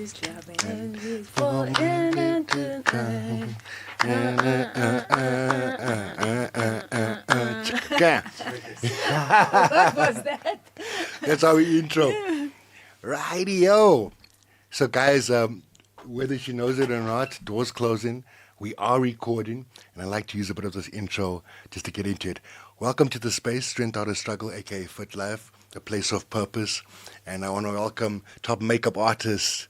is clubbing and it's What was that? That's our intro. Rightio. So, guys, whether she knows it or not, doors closing. We are recording, and I like to use a bit of this intro just to get into it. Welcome to the space, Strength Out of Struggle, aka Fit Life, a place of purpose. And I want to welcome top makeup artists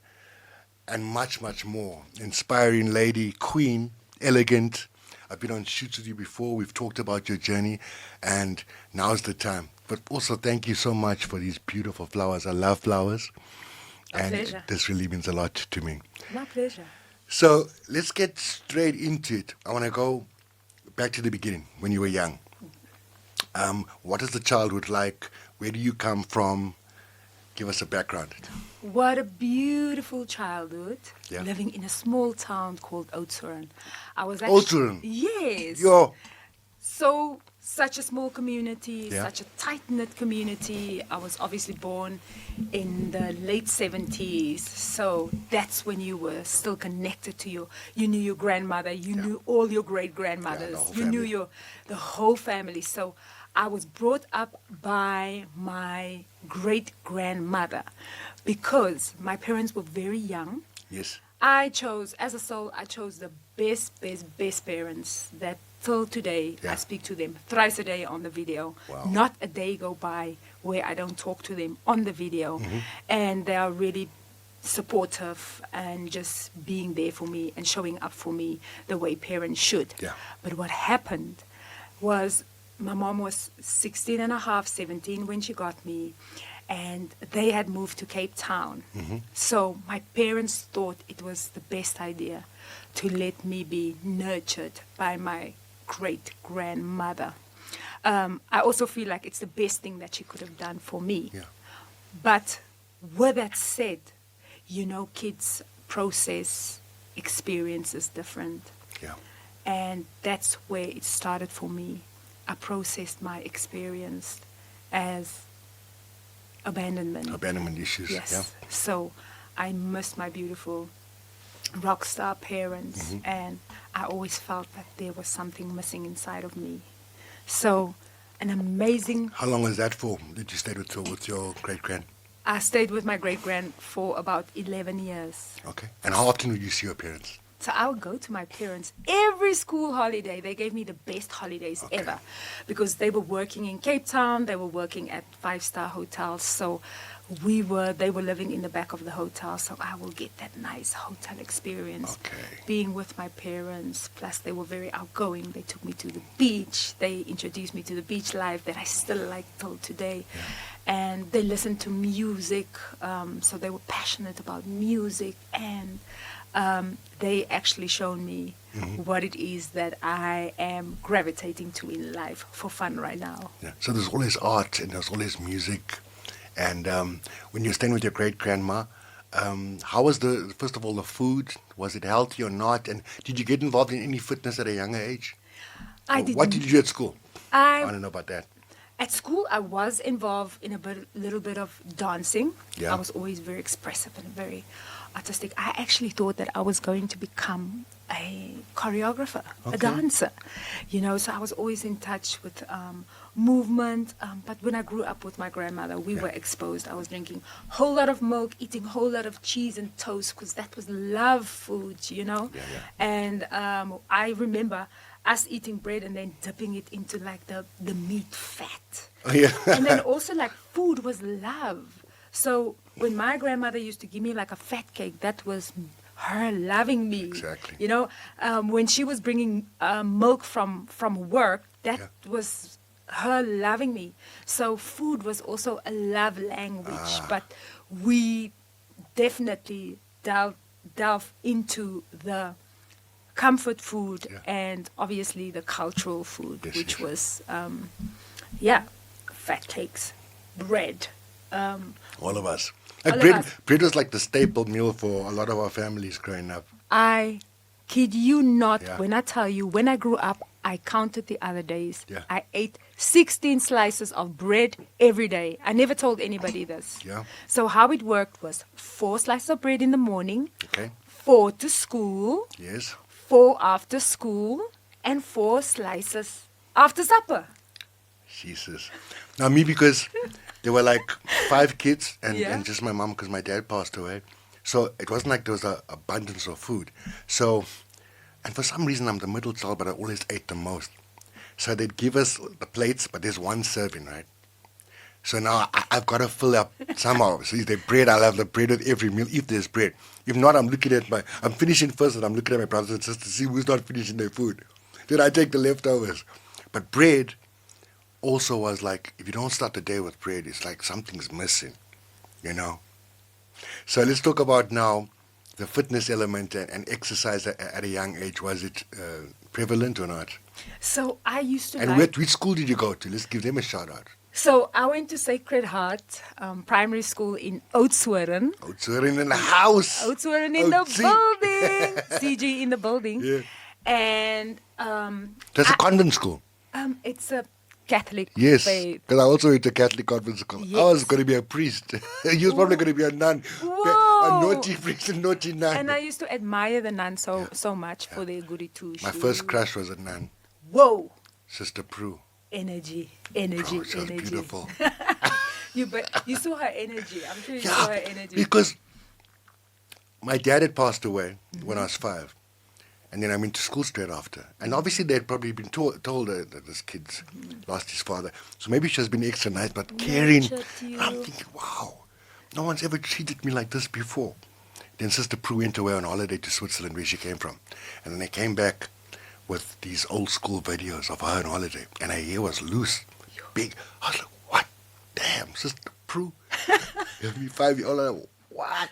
and much, much more. Inspiring lady, queen, elegant. I've been on shoots with you before. We've talked about your journey, and now's the time. But also, thank you so much for these beautiful flowers. I love flowers. My pleasure. This really means a lot to me. My pleasure. So let's get straight into it. I want to go back to the beginning, when you were young. What is the childhood like? Where do you come from? Give us a background. What a beautiful childhood, Yeah. living in a small town called Oudtshoorn. I was Oudtshoorn? Yes. Yo. So, such a small community, Yeah. such a tight-knit community. I was obviously born in the late 70s, so that's when you were still connected to you knew your grandmother, you knew all your great-grandmothers, the whole you knew family. the whole family. So I was brought up by my great-grandmother because my parents were very young. Yes. As a soul, I chose the best parents that till today Yeah. I speak to them thrice a day on the video. Wow. Not a day go by where I don't talk to them on the video. Mm-hmm. And they are really supportive and just being there for me and showing up for me the way parents should. Yeah. But what happened was my mom was 16 and a half, 17 when she got me, and they had moved to Cape Town. Mm-hmm. So my parents thought it was the best idea to let me be nurtured by my great-grandmother. I also feel like it's the best thing that she could have done for me. Yeah. But with that said, kids process experiences different. Yeah. And that's where it started for me. I processed my experience as abandonment. Abandonment issues. Yes. Yeah. So I missed my beautiful rock star parents, Mm-hmm. and I always felt that there was something missing inside of me. So an amazing... How long was that for? Did you stay with your great-grand? I stayed with my great-grand for about 11 years. Okay. And how often would you see your parents? So I would go to my parents every school holiday. They gave me the best holidays Okay. ever because they were working in Cape Town. They were working at 5-star hotels. So they were living in the back of the hotel. So I will get that nice hotel experience Okay. being with my parents. Plus they were very outgoing. They took me to the beach. They introduced me to the beach life that I still like till today. Yeah. And they listened to music. So they were passionate about music, and they actually shown me what it is that I am gravitating to in life for fun right now. Yeah. So there's always art and there's always music. And when you're staying with your great-grandma, how was first of all, the food? Was it healthy or not? And did you get involved in any fitness at a younger age? I What didn't. did you do at school? I I want to know about that. At school, I was involved in little bit of dancing. Yeah. I was always very expressive and very artistic. I actually thought that I was going to become a choreographer, Okay. a dancer. So I was always in touch with movement. But when I grew up with my grandmother, we Yeah. were exposed. I was drinking a whole lot of milk, eating a whole lot of cheese and toast because that was love food, Yeah. And I remember us eating bread and then dipping it into like the meat fat. Oh, yeah. And then also like food was love. So when my grandmother used to give me like a fat cake, that was her loving me. Exactly. When she was bringing milk from work, that Yeah. was her loving me. So food was also a love language, but we definitely delve into the comfort food Yeah. and obviously the cultural food, Yes, which yes. was, fat cakes, bread. All of us. All Like of bread, us. bread was like the staple meal for a lot of our families growing up. I kid you not Yeah. when I tell you, when I grew up, I counted the other days. Yeah. I ate 16 slices of bread every day. I never told anybody this. Yeah. So how it worked was 4 slices of bread in the morning, Okay. 4 to school, Yes. 4 after school, and 4 slices after supper. Jesus. Now me, because there were like 5 kids and, Yeah. and just my mom because my dad passed away. So it wasn't like there was an abundance of food. So, and for some reason I'm the middle child, but I always ate the most. So they'd give us the plates, but there's one serving, right? So now I've got to fill up somehow. So if there's bread, I'll have the bread with every meal, if there's bread. If not, I'm finishing first and I'm looking at my brothers and sisters to see who's not finishing their food. Then I take the leftovers. But bread also was like, if you don't start the day with bread, it's like something's missing, you know? So let's talk about now the fitness element and exercise at a young age. Was it prevalent or not? So I used to And which school did you go to? Let's give them a shout out. So I went to Sacred Heart Primary School in Oudtshoorn. Oudtshoorn in the house. Oudtshoorn in the building. CG in the building. Yeah. And That's a convent school. it's a Catholic Yes, faith. because I also went to Catholic convent school. I was Yes. going to be a priest. You was probably going to be a nun. A Whoa. naughty priest and naughty nun. And I used to admire the nuns so much for their goody two My shoes. first crush was a nun, Whoa. Sister Prue. Energy. She was beautiful. You saw her energy. I'm sure you Yeah, saw her energy. because my dad had passed away when I was 5. And then I went to school straight after. And obviously they'd probably been told that this kid's lost his father. So maybe she has been extra nice, but caring. Nurtured you. I'm thinking, wow, no one's ever treated me like this before. Then Sister Prue went away on holiday to Switzerland, where she came from. And then they came back with these old school videos of her on holiday. And her hair was loose, big. I was like, what? Damn, Sister Prue. Give me 5-year-old. I'm like, what?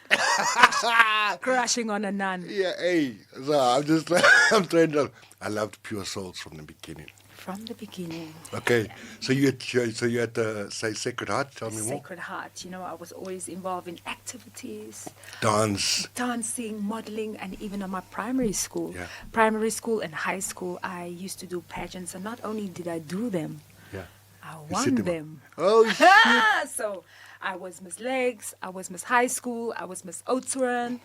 Crashing on a nun. Yeah, hey. So I'm just, I'm trying to. I loved Pure Souls from the beginning. From the beginning. Okay, so you had the Sacred Heart. Tell me more. Sacred Heart. You know, I was always involved in activities, Dance. dancing, modeling, and even on my primary school. Yeah. Primary school and high school, I used to do pageants, and not only did I do them, Yeah. I You won set them. Oh shit! So I was Miss Legs, I was Miss High School, I was Miss Oudtshoorn,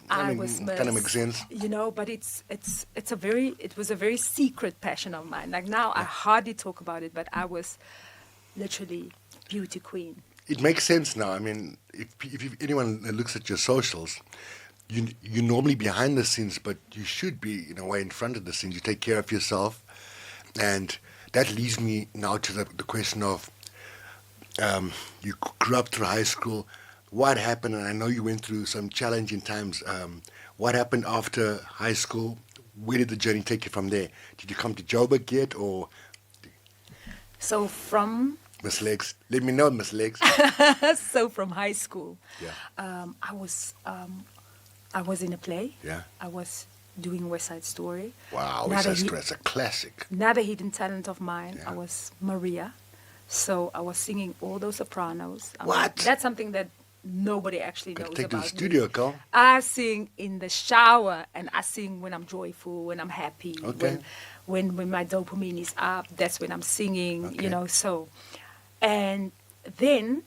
I mean, was Miss. kinda makes sense. You know, but it was a very secret passion of mine. Like now, I hardly talk about it, but I was literally beauty queen. It makes sense now. I mean, if anyone looks at your socials, you're normally behind the scenes, but you should be in a way in front of the scenes. You take care of yourself, and that leads me now to the question of you grew up through high school. What happened? And I know you went through some challenging times. What happened after high school? Where did the journey take you from there? Did you come to Joburg yet, or So from Miss Legs? Let me know, Miss Legs. from high school, Yeah. I was in a play. Yeah. I was doing West Side Story. Wow, Another it's a classic. Another hidden talent of mine. Yeah. I was Maria. So I was singing all those sopranos. What? That's something that nobody actually Gotta knows take to about the studio, me. girl. I sing in the shower, and I sing when I'm joyful, when I'm happy, Okay. when my dopamine is up. That's when I'm singing, Okay. you know. So, and then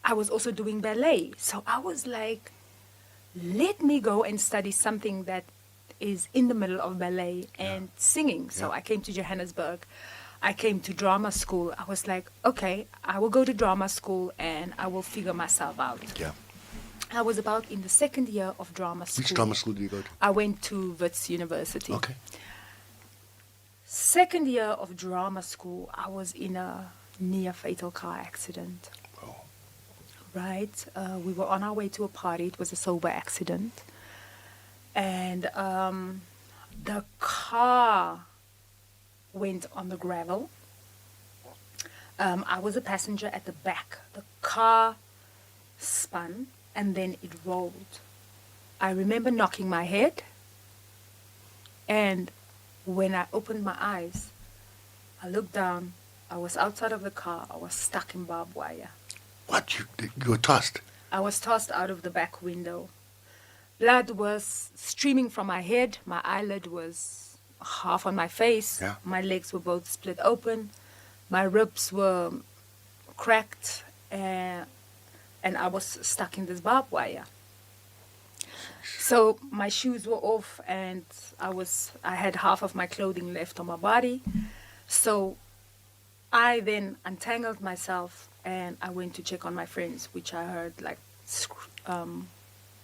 I was also doing ballet. So I was like, let me go and study something that is in the middle of ballet and singing. So Yeah. I came to Johannesburg. I came to drama school. I was like, okay, I will go to drama school and I will figure myself out. Yeah. I was about in the second year of drama school. Which drama school do you go to? I went to Wits University. Okay. Second year of drama school, I was in a near fatal car accident. Oh. Right? We were on our way to a party. It was a sober accident. And the car went on the gravel. I was a passenger at the back. The car spun and then it rolled. I remember knocking my head, and when I opened my eyes, I looked down. I was outside of the car. I was stuck in barbed wire. What? You were tossed? I was tossed out of the back window. Blood was streaming from my head. My eyelid was half on my face. Yeah. My legs were both split open. My ribs were cracked, and I was stuck in this barbed wire. So my shoes were off, and I had half of my clothing left on my body. So I then untangled myself, and I went to check on my friends, which I heard like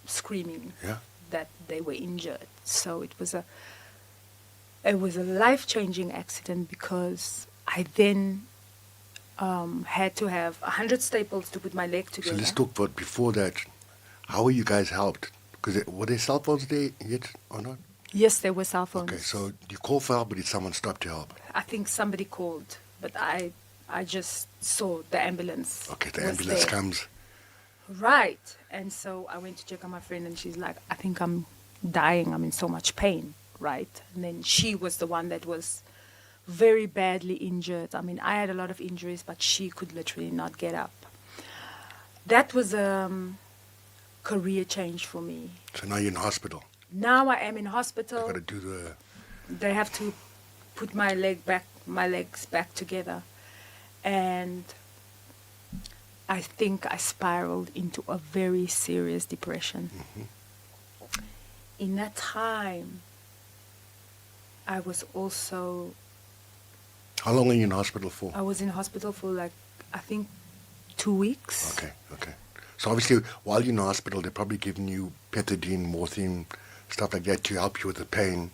screaming Yeah. that they were injured. So it was a life-changing accident, because I then had to have 100 staples to put my leg So together. let's talk about before that. How were you guys helped? Because were there cell phones there yet or not? Yes, there were cell phones. Okay, so you called for help, but did someone stop to help? I think somebody called, but I just saw the ambulance. Okay, the was ambulance there. comes. Right. And so I went to check on my friend, and she's like, I think I'm dying. I'm in so much pain. Right. And then she was the one that was very badly injured. I mean, I had a lot of injuries, but she could literally not get up. That was a career change for me. So now you're in hospital. Now I am in You hospital. got to do the. They have to put my legs back together, and I think I spiraled into a very serious depression. In that time, I was How long are you in hospital for? I was in hospital for like, I think 2 weeks. Okay. So obviously, while you're in hospital, they're probably giving you pethidine, morphine, stuff like that to help you with the pain.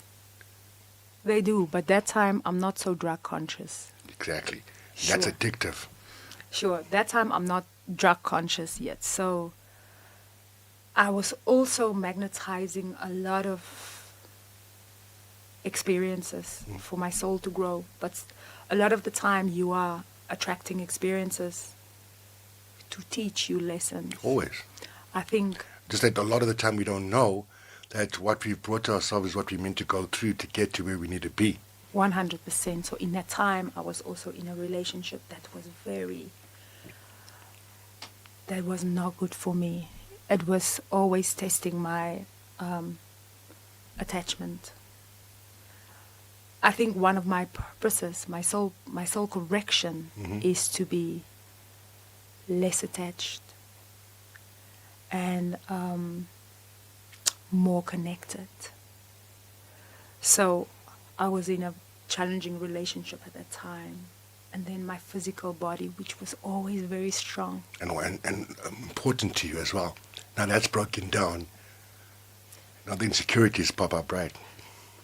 They do, but that time I'm not so drug conscious. Exactly. Sure. That's addictive. Sure, that time I'm not drug conscious yet. So I was also magnetizing a lot of experiences for my soul to grow. But a lot of the time you are attracting experiences to teach you lessons. Always. I think, Just that a lot of the time we don't know that what we've brought to ourselves is what we're meant to go through to get to where we need to be. 100%. So in that time, I was also in a relationship that was not good for me. It was always testing my attachment. I think one of my purposes, my soul correction, is to be less attached and more connected. So I was in a challenging relationship at that time, and then my physical body, which was always very strong. And important to you as well. Now that's broken down. Now the insecurities pop up, right?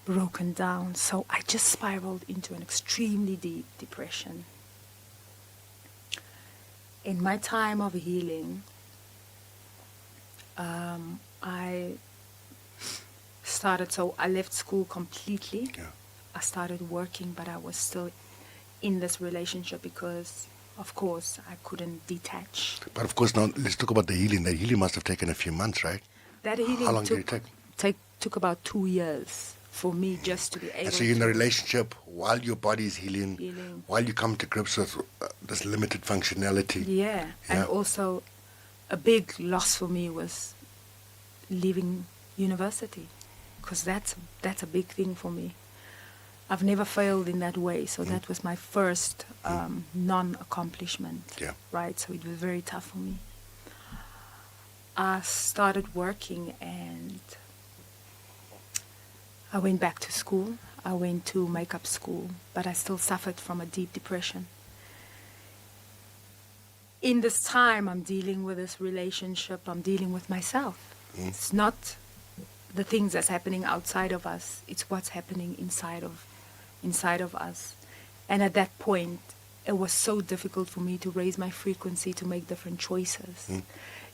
Broken down. So I just spiraled into an extremely deep depression. In my time of healing, I left school completely. Yeah. I started working, but I was still in this relationship because, of course, I couldn't detach. But of course, now let's talk about the healing. The healing must have taken a few months, right? That healing How long did it take? Took about 2 years for me just to be able And so you're in to a relationship while your body's healing, while you come to grips with this limited functionality. Yeah, and Yeah. also a big loss for me was leaving university, because that's a big thing for me. I've never failed in that way, so that was my first non-accomplishment. Yeah. Right, so it was very tough for me. I started working, and I went back to school. I went to makeup school, but I still suffered from a deep depression. In this time, I'm dealing with this relationship, I'm dealing with myself. It's not the things that's happening outside of us, it's what's happening inside of us. And at that point, it was so difficult for me to raise my frequency, to make different choices,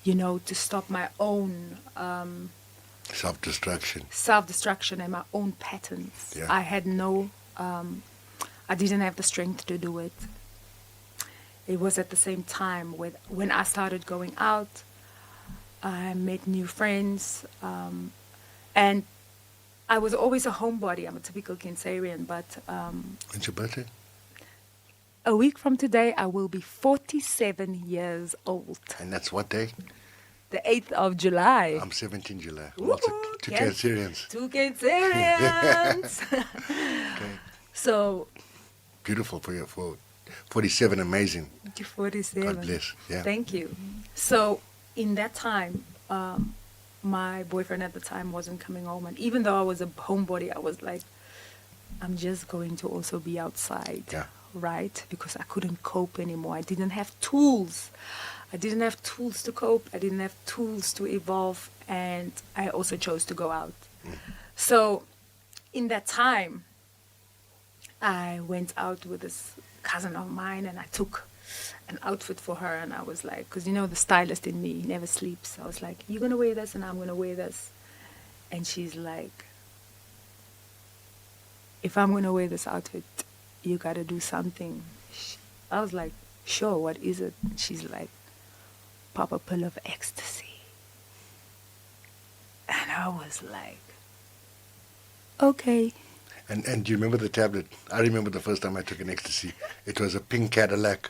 to stop my own self-destruction and my own patterns. Yeah. I didn't have the strength to do it. It was at the same time when I started going out, I met new friends, and I was always a homebody. I'm a typical Cancerian, but When's your birthday? a week from today, I will be 47 years old. And that's what day? The 8th of July. I'm 17 July. Woo-hoo, Also, two Cancerians. Two Cancerians. Okay. So, Beautiful for 47, amazing. 47. God bless. Yeah. Thank you. So in that time, my boyfriend at the time wasn't coming home, and even though I was a homebody, I was like, I'm just going to also be outside, Yeah. right? Because I couldn't cope anymore. I didn't have tools. I didn't have tools to cope. I didn't have tools to evolve, and I also chose to go out. So in that time, I went out with this cousin of mine, and I took an outfit for her, and I was like, because the stylist in me never sleeps. I was like, you're going to wear this, and I'm going to wear this. And she's like, if I'm going to wear this outfit, you got to do something. I was like, sure, what is it? And she's like, pop a pill of ecstasy. And I was like, okay. And do you remember the tablet? I remember the first time I took an ecstasy. It was a pink Cadillac.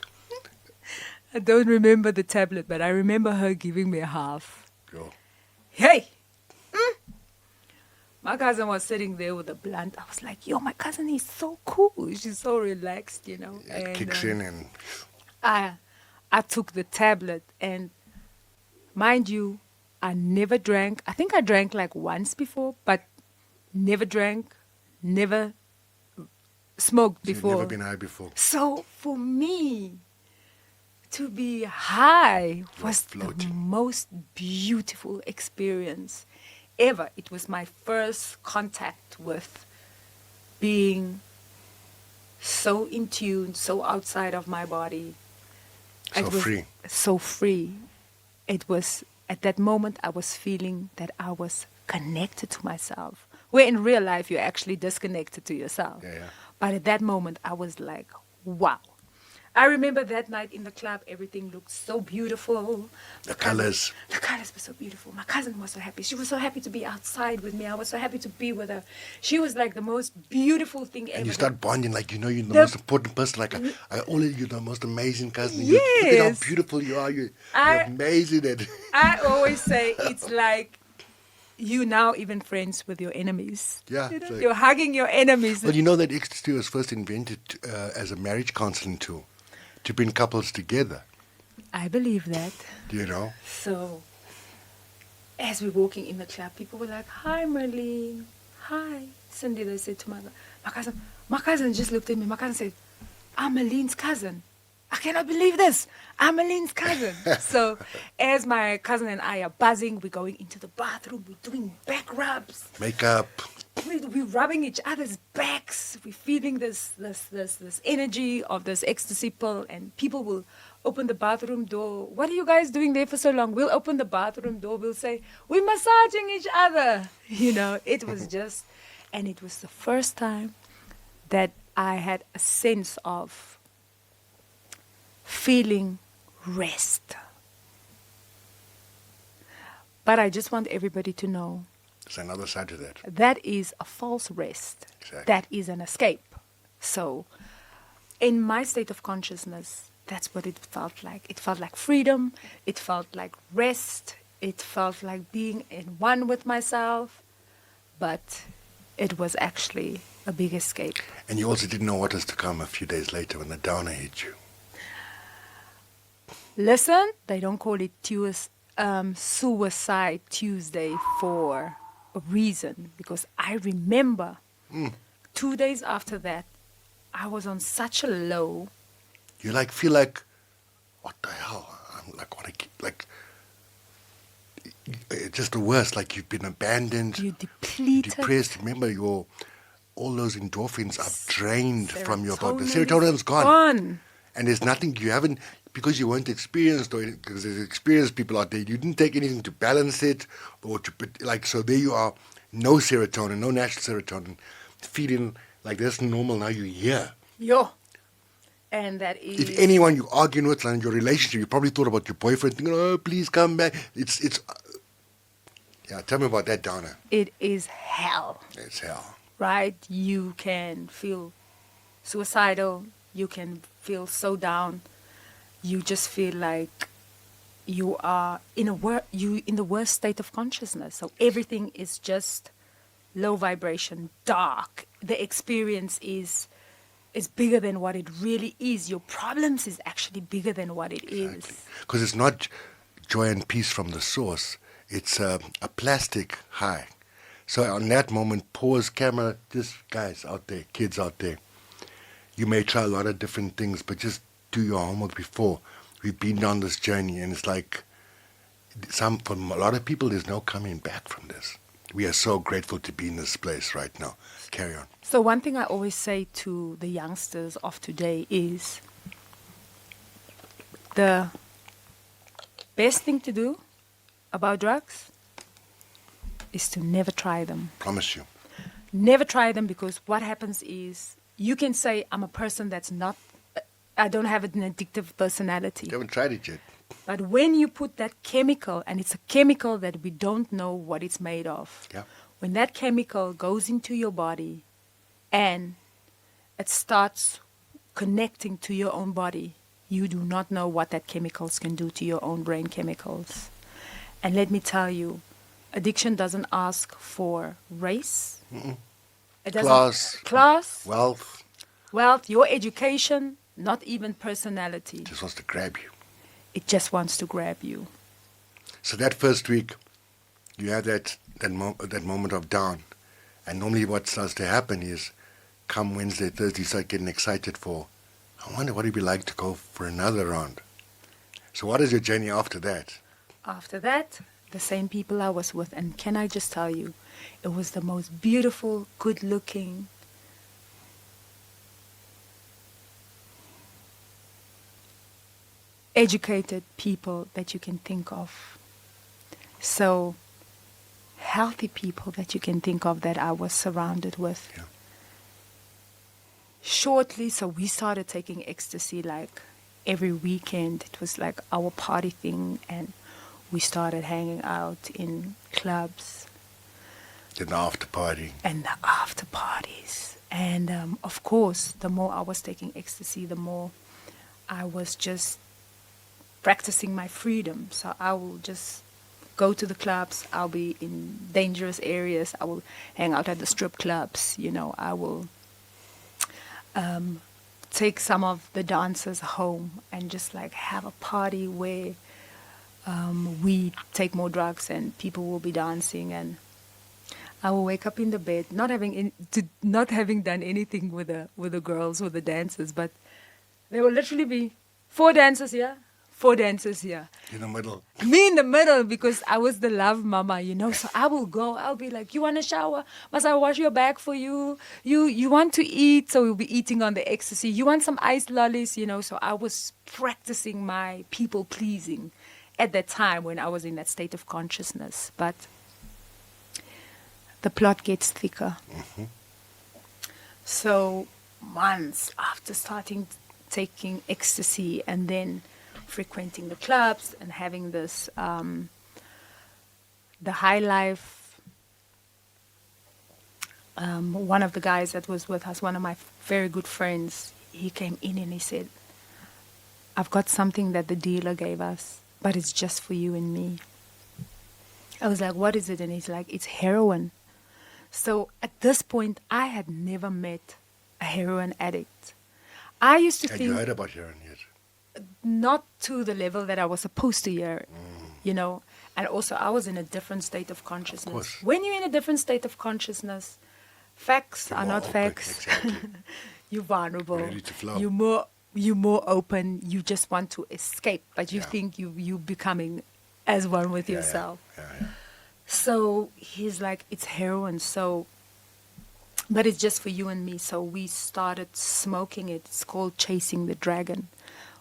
I don't remember the tablet, but I remember her giving me a half. Yo. Hey! My cousin was sitting there with a blunt. I was like, yo, my cousin is so cool. She's so relaxed, It And kicks in and I took the tablet, and mind you, I never drank. I think I drank like once before, but never drank, never smoked you've before. never been high before. So for me, to be high was the floating. most beautiful experience ever. It was my first contact with being so in tune, so outside of my body. So It was free. So free. It was, at that moment, I was feeling that I was connected to myself. Where in real life, you're actually disconnected to yourself. Yeah. But at that moment, I was like, wow. I remember that night in the club, everything looked so beautiful. The colors. The colors were so beautiful. My cousin was so happy. She was so happy to be outside with me. I was so happy to be with her. She was like the most beautiful thing ever. And you start bonding like you're the most important person. Like you're the most amazing cousin. Look at Yes. how beautiful you are. You're I- amazing. And I always say it's like you now even friends with your enemies. Yeah, it's like- You're hugging your enemies. well, you know that ecstasy was first invented as a marriage counseling tool to bring couples together. I believe that. Do you know? So, as we're walking in the club, people were like, hi, Merlene. Hi. Cindy, they said to my cousin just looked at me. My cousin said, I'm Merlene's cousin. I cannot believe this. I'm Merlene's cousin. So, as my cousin and I are buzzing, we're going into the bathroom, we're doing back rubs. Makeup. We're rubbing each other's backs. We're feeling this energy of this ecstasy pill, and people will open the bathroom door. What are you guys doing there for so long? We'll open the bathroom door. We'll say, we're massaging each other. It was just, and it was the first time that I had a sense of feeling rest. But I just want everybody to know There's another side to that. that is a false rest. Exactly. That is an escape. So, in my state of consciousness, that's what it felt like. It felt like freedom. It felt like rest. It felt like being in one with myself. But it was actually a big escape. And you also didn't know what was to come a few days later when the downer hit you. Listen, they don't call it Suicide Tuesday for a reason, because I remember 2 days after that, I was on such a low. You feel like, what the hell? I'm like, just the worst. Like you've been abandoned, You depleted. depressed. Remember, all those endorphins are drained from your body. The Serotonin serotonin's gone. gone. And there's nothing you haven't, because you weren't experienced, or because there's experienced people out there, you didn't take anything to balance it, or so there you are, no serotonin, no natural serotonin, feeling like that's normal. Now you're here. Yo. And that is. If anyone you're arguing with in your relationship, you probably thought about your boyfriend, thinking, oh, please come back. Yeah, tell me about that, Donna. It is hell. It's hell. Right? You can feel suicidal. You can feel so down. You just feel like you are in the worst state of consciousness. So everything is just low vibration, dark. The experience is is bigger than what it really is. Your problems is actually bigger than what it is. Because it's not joy and peace from the source. It's a plastic high. So on that moment, pause camera, just guys out there, kids out there. You may try a lot of different things, but just do your homework before. We've been down this journey, and it's like for a lot of people, there's no coming back from this. We are so grateful to be in this place right now. Carry on. So one thing I always say to the youngsters of today is the best thing to do about drugs is to never try them. Promise you. Never try them, because what happens is you can say, I'm a person that's not, I don't have an addictive personality. You haven't tried it yet. But when you put that chemical, and it's a chemical that we don't know what it's made of, Yeah. when that chemical goes into your body and it starts connecting to your own body, you do not know what that chemicals can do to your own brain chemicals. And let me tell you, addiction doesn't ask for race. It doesn't, class, wealth, your education, not even personality. It just wants to grab you. It just wants to grab you. So that first week, you have that moment of down. And normally what starts to happen is, come Wednesday, Thursday, you start getting excited for, I wonder what it'd be like to go for another round. So what is your journey after that? After that, the same people I was with. And can I just tell you, it was the most beautiful, good-looking, educated people that you can think of. So healthy people that you can think of that I was surrounded with. Yeah. Shortly, so we started taking ecstasy like every weekend. It was like our party thing, and we started hanging out in clubs. Did the after party. And the after parties. And of course, the more I was taking ecstasy, the more I was just practicing my freedom. So I will just go to the clubs. I'll be in dangerous areas. I will hang out at the strip clubs. You know, I will take some of the dancers home and just like have a party where we take more drugs and people will be dancing, and I will wake up in the bed not having done anything with the girls, with the dancers, but there will literally be 4 dancers here, 4 dancers here. In the middle. Me in the middle, because I was the love mama, you know. So I will go. I'll be like, you want a shower? Must I wash your bag for you? You want to eat? So we'll be eating on the ecstasy. You want some iced lollies? You know. So I was practicing my people pleasing at that time when I was in that state of consciousness. But the plot gets thicker. Mm-hmm. So months after starting taking ecstasy and then frequenting the clubs and having this the high life, one of the guys that was with us, one of my very good friends, he came in and he said, I've got something that the dealer gave us, but it's just for you and me. I was like, what is it? And he's like, it's heroin. So at this point, I had never met a heroin addict. I used to Had think... you heard about heroin yet? Not to the level that I was supposed to hear, you know. And also, I was in a different state of consciousness. Of course. When you're in a different state of consciousness, facts You're are more not open, facts. exactly. You're vulnerable. Ready to flow. You're more open. You just want to escape, but you Yeah. think you becoming as one with Yeah, yourself. Yeah. So he's like, it's heroin. So, but it's just for you and me. So we started smoking it. It's called chasing the dragon.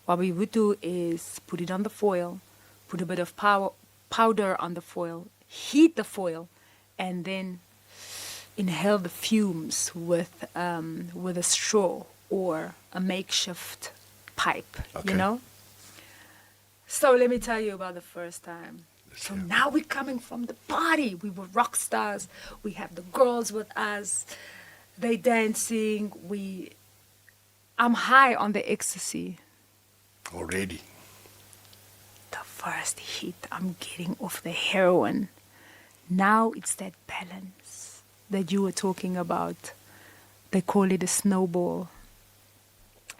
What we would do is put it on the foil, put a bit of powder on the foil, heat the foil, and then inhale the fumes with a straw or a makeshift pipe, Okay. you know? So let me tell you about the first time. So hear. now we're coming from the party. We were rock stars. We have the girls with us. They dancing. I'm high on the ecstasy. Already. The first hit, I'm getting off the heroin. Now it's that balance that you were talking about. They call it a snowball.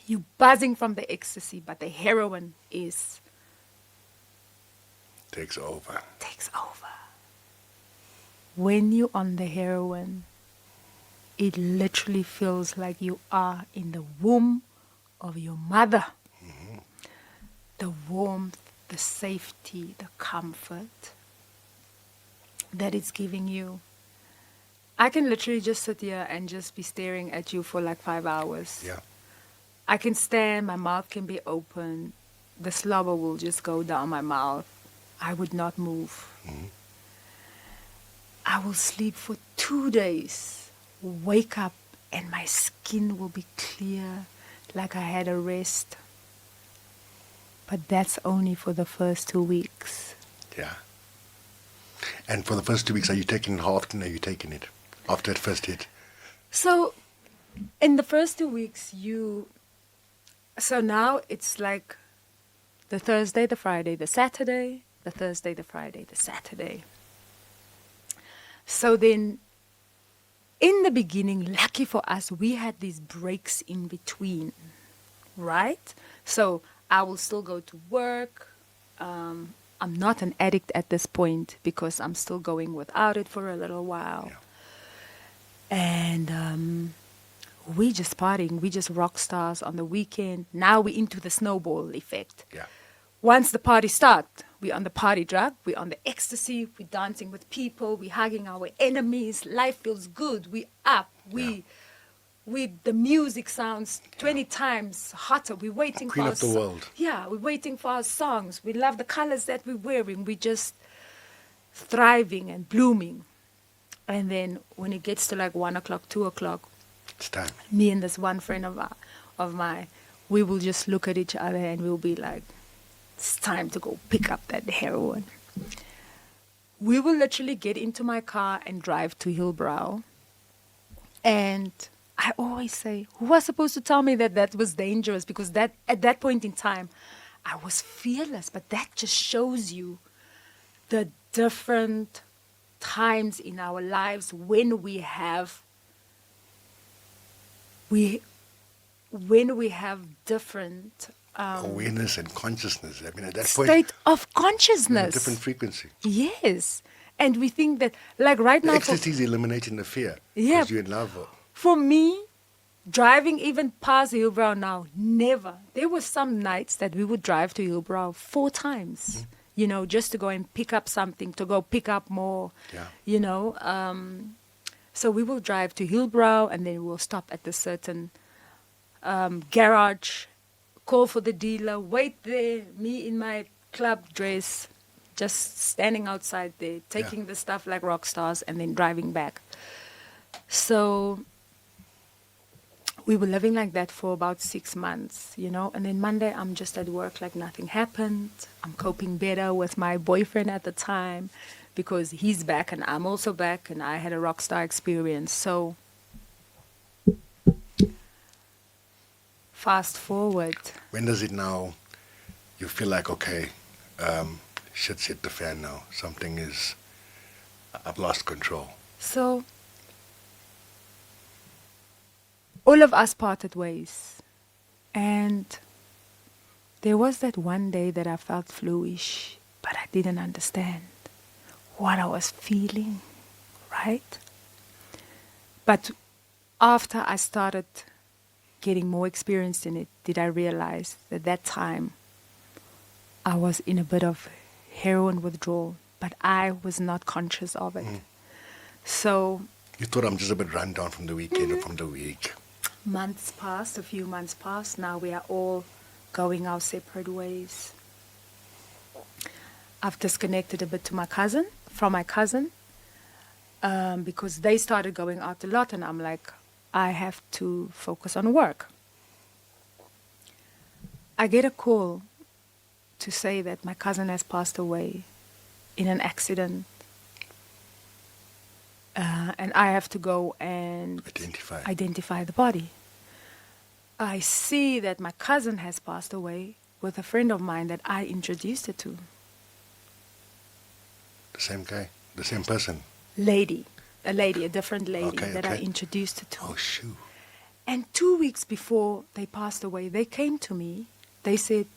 You're buzzing from the ecstasy, but the heroin Takes over. takes over. When you're on the heroin, it literally feels like you are in the womb of your mother. The warmth, the safety, the comfort that it's giving you. I can literally just sit here and just be staring at you for like 5 hours. Yeah. I can stand, my mouth can be open, the slobber will just go down my mouth. I would not move. I will sleep for 2 days, wake up, and my skin will be clear, like I had a rest. But that's only for the first 2 weeks. Yeah. And for the first 2 weeks, are you taking it? How often are you taking it after that first hit? So, in the first 2 weeks, so now it's like the Thursday, the Friday, the Saturday, the Thursday, the Friday, the Saturday. So then, in the beginning, lucky for us, we had these breaks in between, right? So I will still go to work. I'm not an addict at this point because I'm still going without it for a little while. Yeah. And we just partying. We just rock stars on the weekend. Now we're into the snowball effect. Yeah. Once the party starts, we're on the party drug, we're on the ecstasy, we're dancing with people, we're hugging our enemies, life feels good, we're up, the music sounds 20 times hotter, we're waiting Queen for of the world. Yeah, we're waiting for our songs, we love the colors that we're wearing, we're just thriving and blooming. And then when it gets to like 1 o'clock, 2 o'clock, It's time. me and this one friend of mine, we will just look at each other and we'll be like, it's time to go pick up that heroin. We will literally get into my car and drive to Hillbrow. And I always say, who was supposed to tell me that that was dangerous? Because that at that point in time, I was fearless. But that just shows you the different times in our lives when we have different Awareness and consciousness. I mean, at that point, state of you're in a consciousness. different frequency. Yes. And we think that, like right now, Ecstasy is eliminating the fear. Yeah. Because you're in love. for me, driving even past Hillbrow now, never. There were some nights that we would drive to Hillbrow 4 times, you know, just to go and pick up something, to go pick up more, Yeah. you know. So we will drive to Hillbrow and then we'll stop at the certain garage, call for the dealer, wait there, me in my club dress, just standing outside there, taking the stuff like rock stars and then driving back. So we were living like that for about 6 months, you know. And then Monday, I'm just at work like nothing happened. I'm coping better with my boyfriend at the time because he's back and I'm also back and I had a rock star experience. So fast forward. When does it now, you feel like, okay, shit's hit the fan now. Something is, I've lost control. So all of us parted ways. And there was that one day that I felt fluish, but I didn't understand what I was feeling, right? But after I started getting more experienced in it, did I realize that that time I was in a bit of heroin withdrawal, but I was not conscious of it. So You thought I'm just a bit run down from the weekend or from the week. months passed, a few months passed. Now we are all going our separate ways. I've disconnected a bit from my cousin, because they started going out a lot, and I'm like, I have to focus on work. I get a call to say that my cousin has passed away in an accident, and I have to go and identify the body. I see that my cousin has passed away with a friend of mine that I introduced her to. The same guy, the same person. A different lady that I introduced her to. Oh, shoot. And 2 weeks before they passed away, they came to me. They said,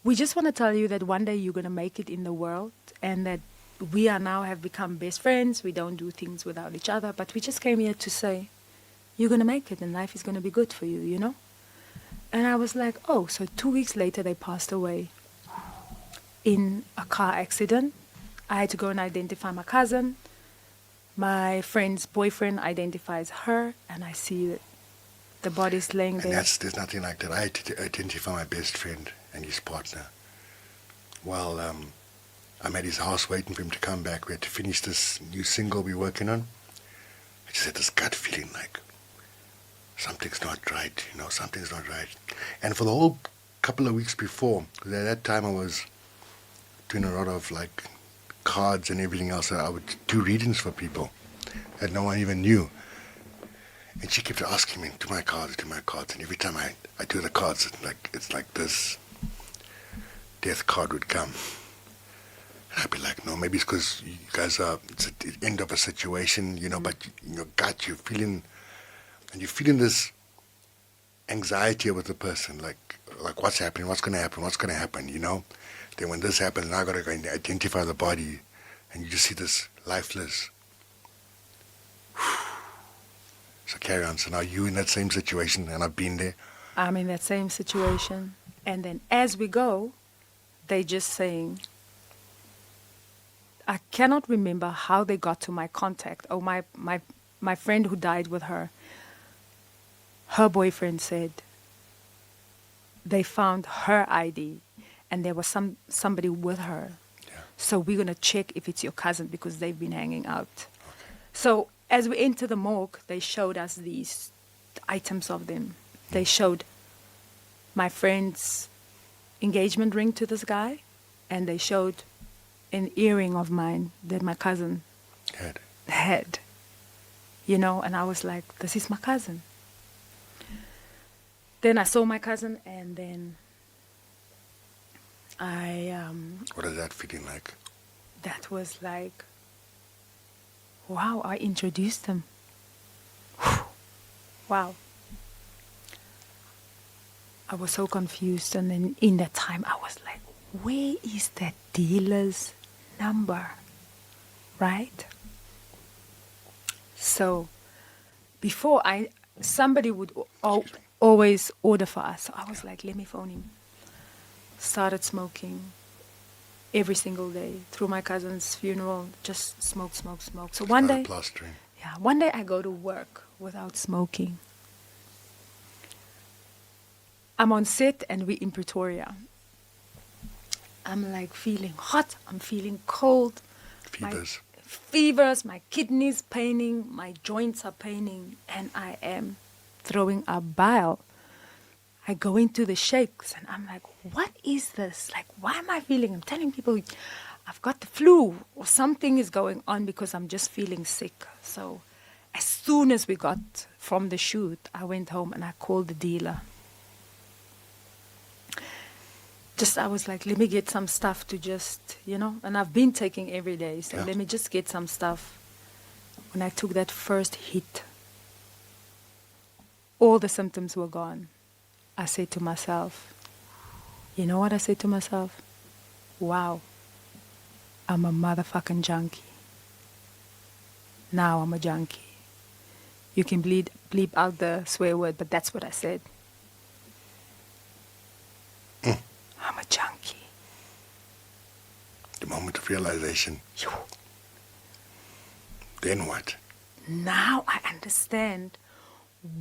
we just want to tell you that one day you're going to make it in the world, and that we are now have become best friends. We don't do things without each other, but we just came here to say, you're going to make it and life is going to be good for you, you know? And I was like, oh, so 2 weeks later they passed away in a car accident. I had to go and identify my cousin. My friend's boyfriend identifies her, and I see that the body's laying And there. there's nothing like that. I had to identify my best friend and his partner. While I'm at his house waiting for him to come back, we had to finish this new single we're working on. I just had this gut feeling like something's not right, you know, something's not right. And for the whole couple of weeks before, because at that time I was doing a lot of like cards and everything else. I would do readings for people that no one even knew. And she kept asking me, do my cards. And every time I do the cards, it's like this death card would come. And I'd be like, no, maybe it's because you guys it's at the end of a situation, you know, but in your gut you're feeling this anxiety with the person, like what's happening, what's going to happen, you know. Then when this happens, now I got to go and identify the body, and you just see this lifeless. So carry on. So now you in that same situation, and I've been there. I'm in that same situation. And then as we go, they just saying, I cannot remember how they got to my contact. Oh, my friend who died with her, her boyfriend said they found her ID and there was somebody with her. Yeah. So we're going to check if it's your cousin because they've been hanging out. Okay. So as we enter the morgue, they showed us these items of them. They showed my friend's engagement ring to this guy, and they showed an earring of mine that my cousin had. You know, and I was like, this is my cousin. Then I saw my cousin, and then What is that feeling like? that was like, wow, I introduced him. Wow. I was so confused, and then in that time I was like, where is that dealer's number? Right? So before somebody would always order for us. So I was like, let me phone him. Started smoking every single day through my cousin's funeral. Just smoke. So one day, plastering. yeah, one day I go to work without smoking. I'm on set and we're in Pretoria. I'm like feeling hot. I'm feeling cold. Fevers. My kidneys paining, my joints are paining, and I am throwing up bile. I go into the shakes and I'm like, what is this? Like, why am I feeling? I'm telling people I've got the flu or something is going on because I'm just feeling sick. So as soon as we got from the shoot, I went home and I called the dealer. I was like, let me get some stuff to just, you know, and I've been taking every day, so let me just get some stuff. When I took that first hit, all the symptoms were gone. I said to myself, you know what I said to myself? Wow, I'm a motherfucking junkie. Now I'm a junkie. You can bleep out the swear word, but that's what I said. I'm a junkie. The moment of realization. Then what? Now I understand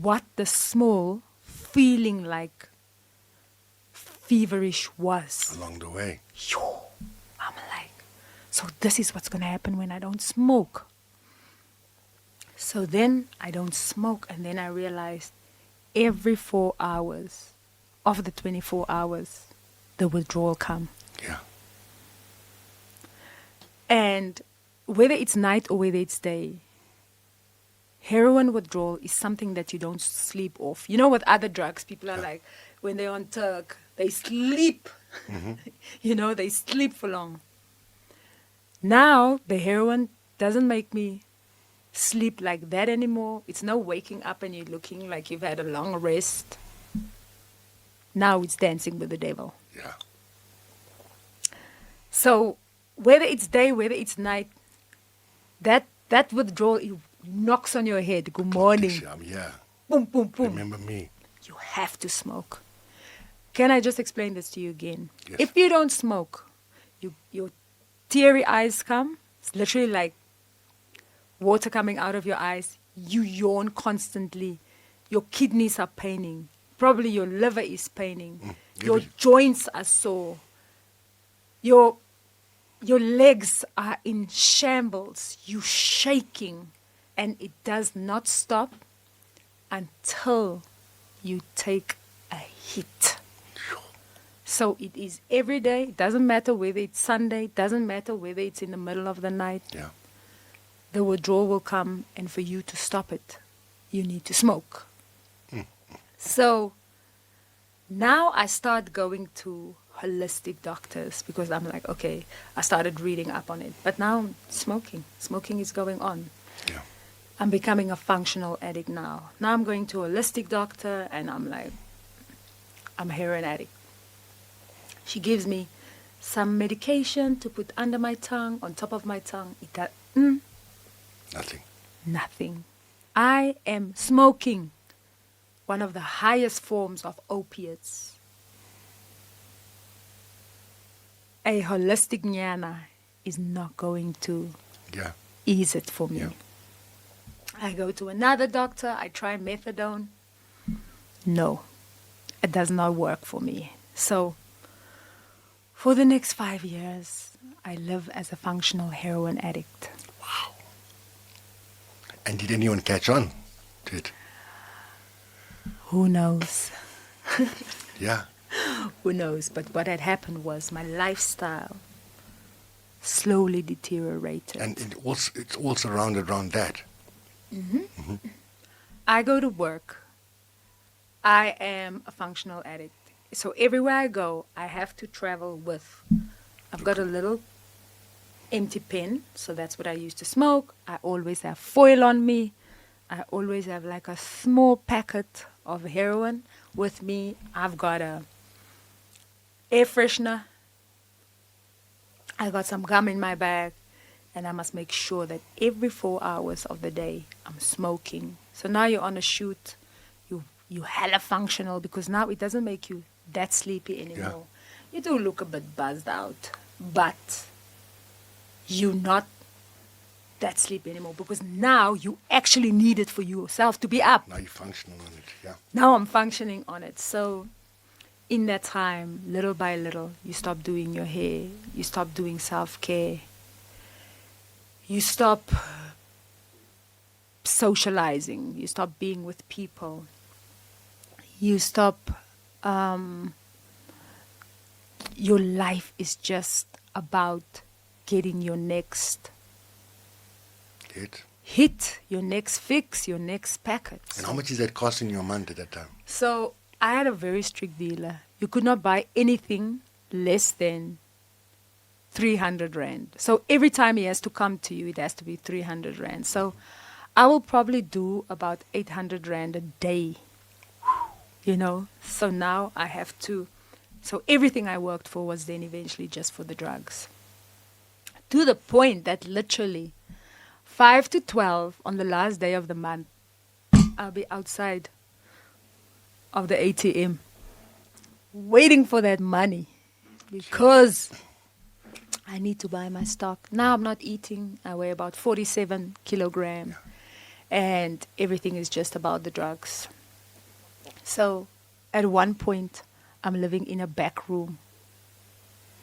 what the small feeling like feverish was. Along the way. I'm like, so this is what's going to happen when I don't smoke. So then I don't smoke, and then I realized every 4 hours of the 24 hours, the withdrawal come. Yeah. And whether it's night or whether it's day, heroin withdrawal is something that you don't sleep off. You know, with other drugs, people are like, when they're on Turk, they sleep. Mm-hmm. You know, they sleep for long. Now, the heroin doesn't make me sleep like that anymore. It's no waking up and you're looking like you've had a long rest. Now it's dancing with the devil. Yeah. So whether it's day, whether it's night, that withdrawal, it knocks on your head. Good morning. Yeah. Boom, boom, boom. Remember me. You have to smoke. Can I just explain this to you again? Yes. If you don't smoke, your teary eyes come. It's literally like water coming out of your eyes. You yawn constantly. Your kidneys are paining. Probably your liver is paining. Your joints are sore. Your legs are in shambles. You're shaking. And it does not stop until you take a hit. So it is every day. It doesn't matter whether it's Sunday. It doesn't matter whether it's in the middle of the night. Yeah. The withdrawal will come, and for you to stop it, you need to smoke. So now I start going to holistic doctors because I'm like, okay, I started reading up on it. But now I'm smoking. Smoking is going on. Yeah. I'm becoming a functional addict now. Now I'm going to a holistic doctor, and I'm like, I'm a heroin addict. She gives me some medication to put under my tongue, on top of my tongue. It does Nothing. nothing. I am smoking one of the highest forms of opiates. A holistic nyana is not going to Yeah. ease it for me. Yeah. I go to another doctor. I try methadone. No, it does not work for me. So for the next 5 years, I live as a functional heroin addict. Wow. And did anyone catch on to it? Who knows? Yeah. Who knows? But what had happened was my lifestyle slowly deteriorated. And it's all surrounded around that. I go to work. I am a functional addict. So everywhere I go, I have to travel with. I've got a little empty pen, so that's what I use to smoke. I always have foil on me. I always have like a small packet of heroin with me. I've got a air freshener. I got some gum in my bag. And I must make sure that every 4 hours of the day I'm smoking. So now you're on a shoot, you hella functional because now it doesn't make you that sleepy anymore. Yeah. You do look a bit buzzed out, but you're not that sleepy anymore because now you actually need it for yourself to be up. Now you're functional on it, yeah. Now I'm functioning on it. So in that time, little by little, you stop doing your hair, you stop doing self-care. You stop socializing. You stop being with people. You stop. Your life is just about getting your next hit, your next fix, your next packet. And how much is that costing you a month at that time? So I had a very strict dealer. You could not buy anything less than 300 Rand. So every time he has to come to you, it has to be 300 Rand. So I will probably do about 800 Rand a day, you know. So now I have to, so everything I worked for was then eventually just for the drugs. To the point that literally 5 to 12 on the last day of the month, I'll be outside of the ATM waiting for that money because I need to buy my stock. Now I'm not eating. I weigh about 47 kilograms. And everything is just about the drugs. So at one point, I'm living in a back room,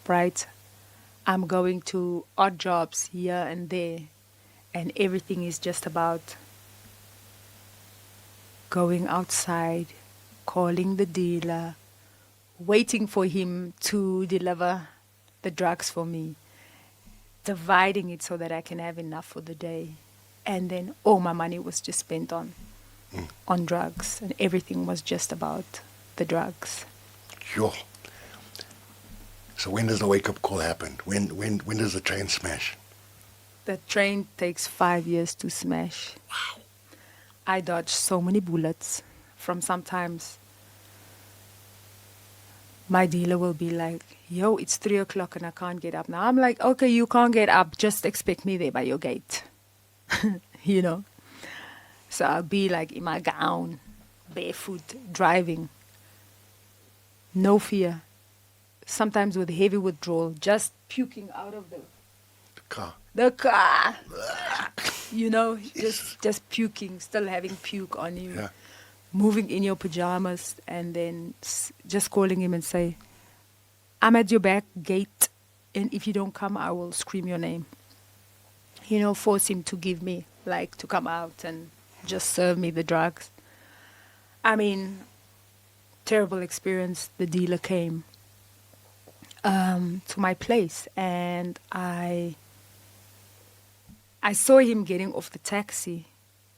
right? I'm going to odd jobs here and there. And everything is just about going outside, calling the dealer, waiting for him to deliver the drugs for me, dividing it so that I can have enough for the day. And then all my money was just spent on drugs, and everything was just about the drugs. Sure. So when does the wake-up call happen? When does the train smash? The train takes 5 years to smash. Wow. I dodged so many bullets from sometimes my dealer will be like, yo, it's 3 o'clock and I can't get up now. I'm like, okay, you can't get up. Just expect me there by your gate. You know? So I'll be like in my gown, barefoot, driving. No fear. Sometimes with heavy withdrawal, just puking out of The car. the car. You know, just puking, still having puke on you. Yeah. Moving in your pajamas and then just calling him and say, I'm at your back gate and if you don't come, I will scream your name. You know, force him to give me, like to come out and just serve me the drugs. I mean, terrible experience. The dealer came to my place and I saw him getting off the taxi.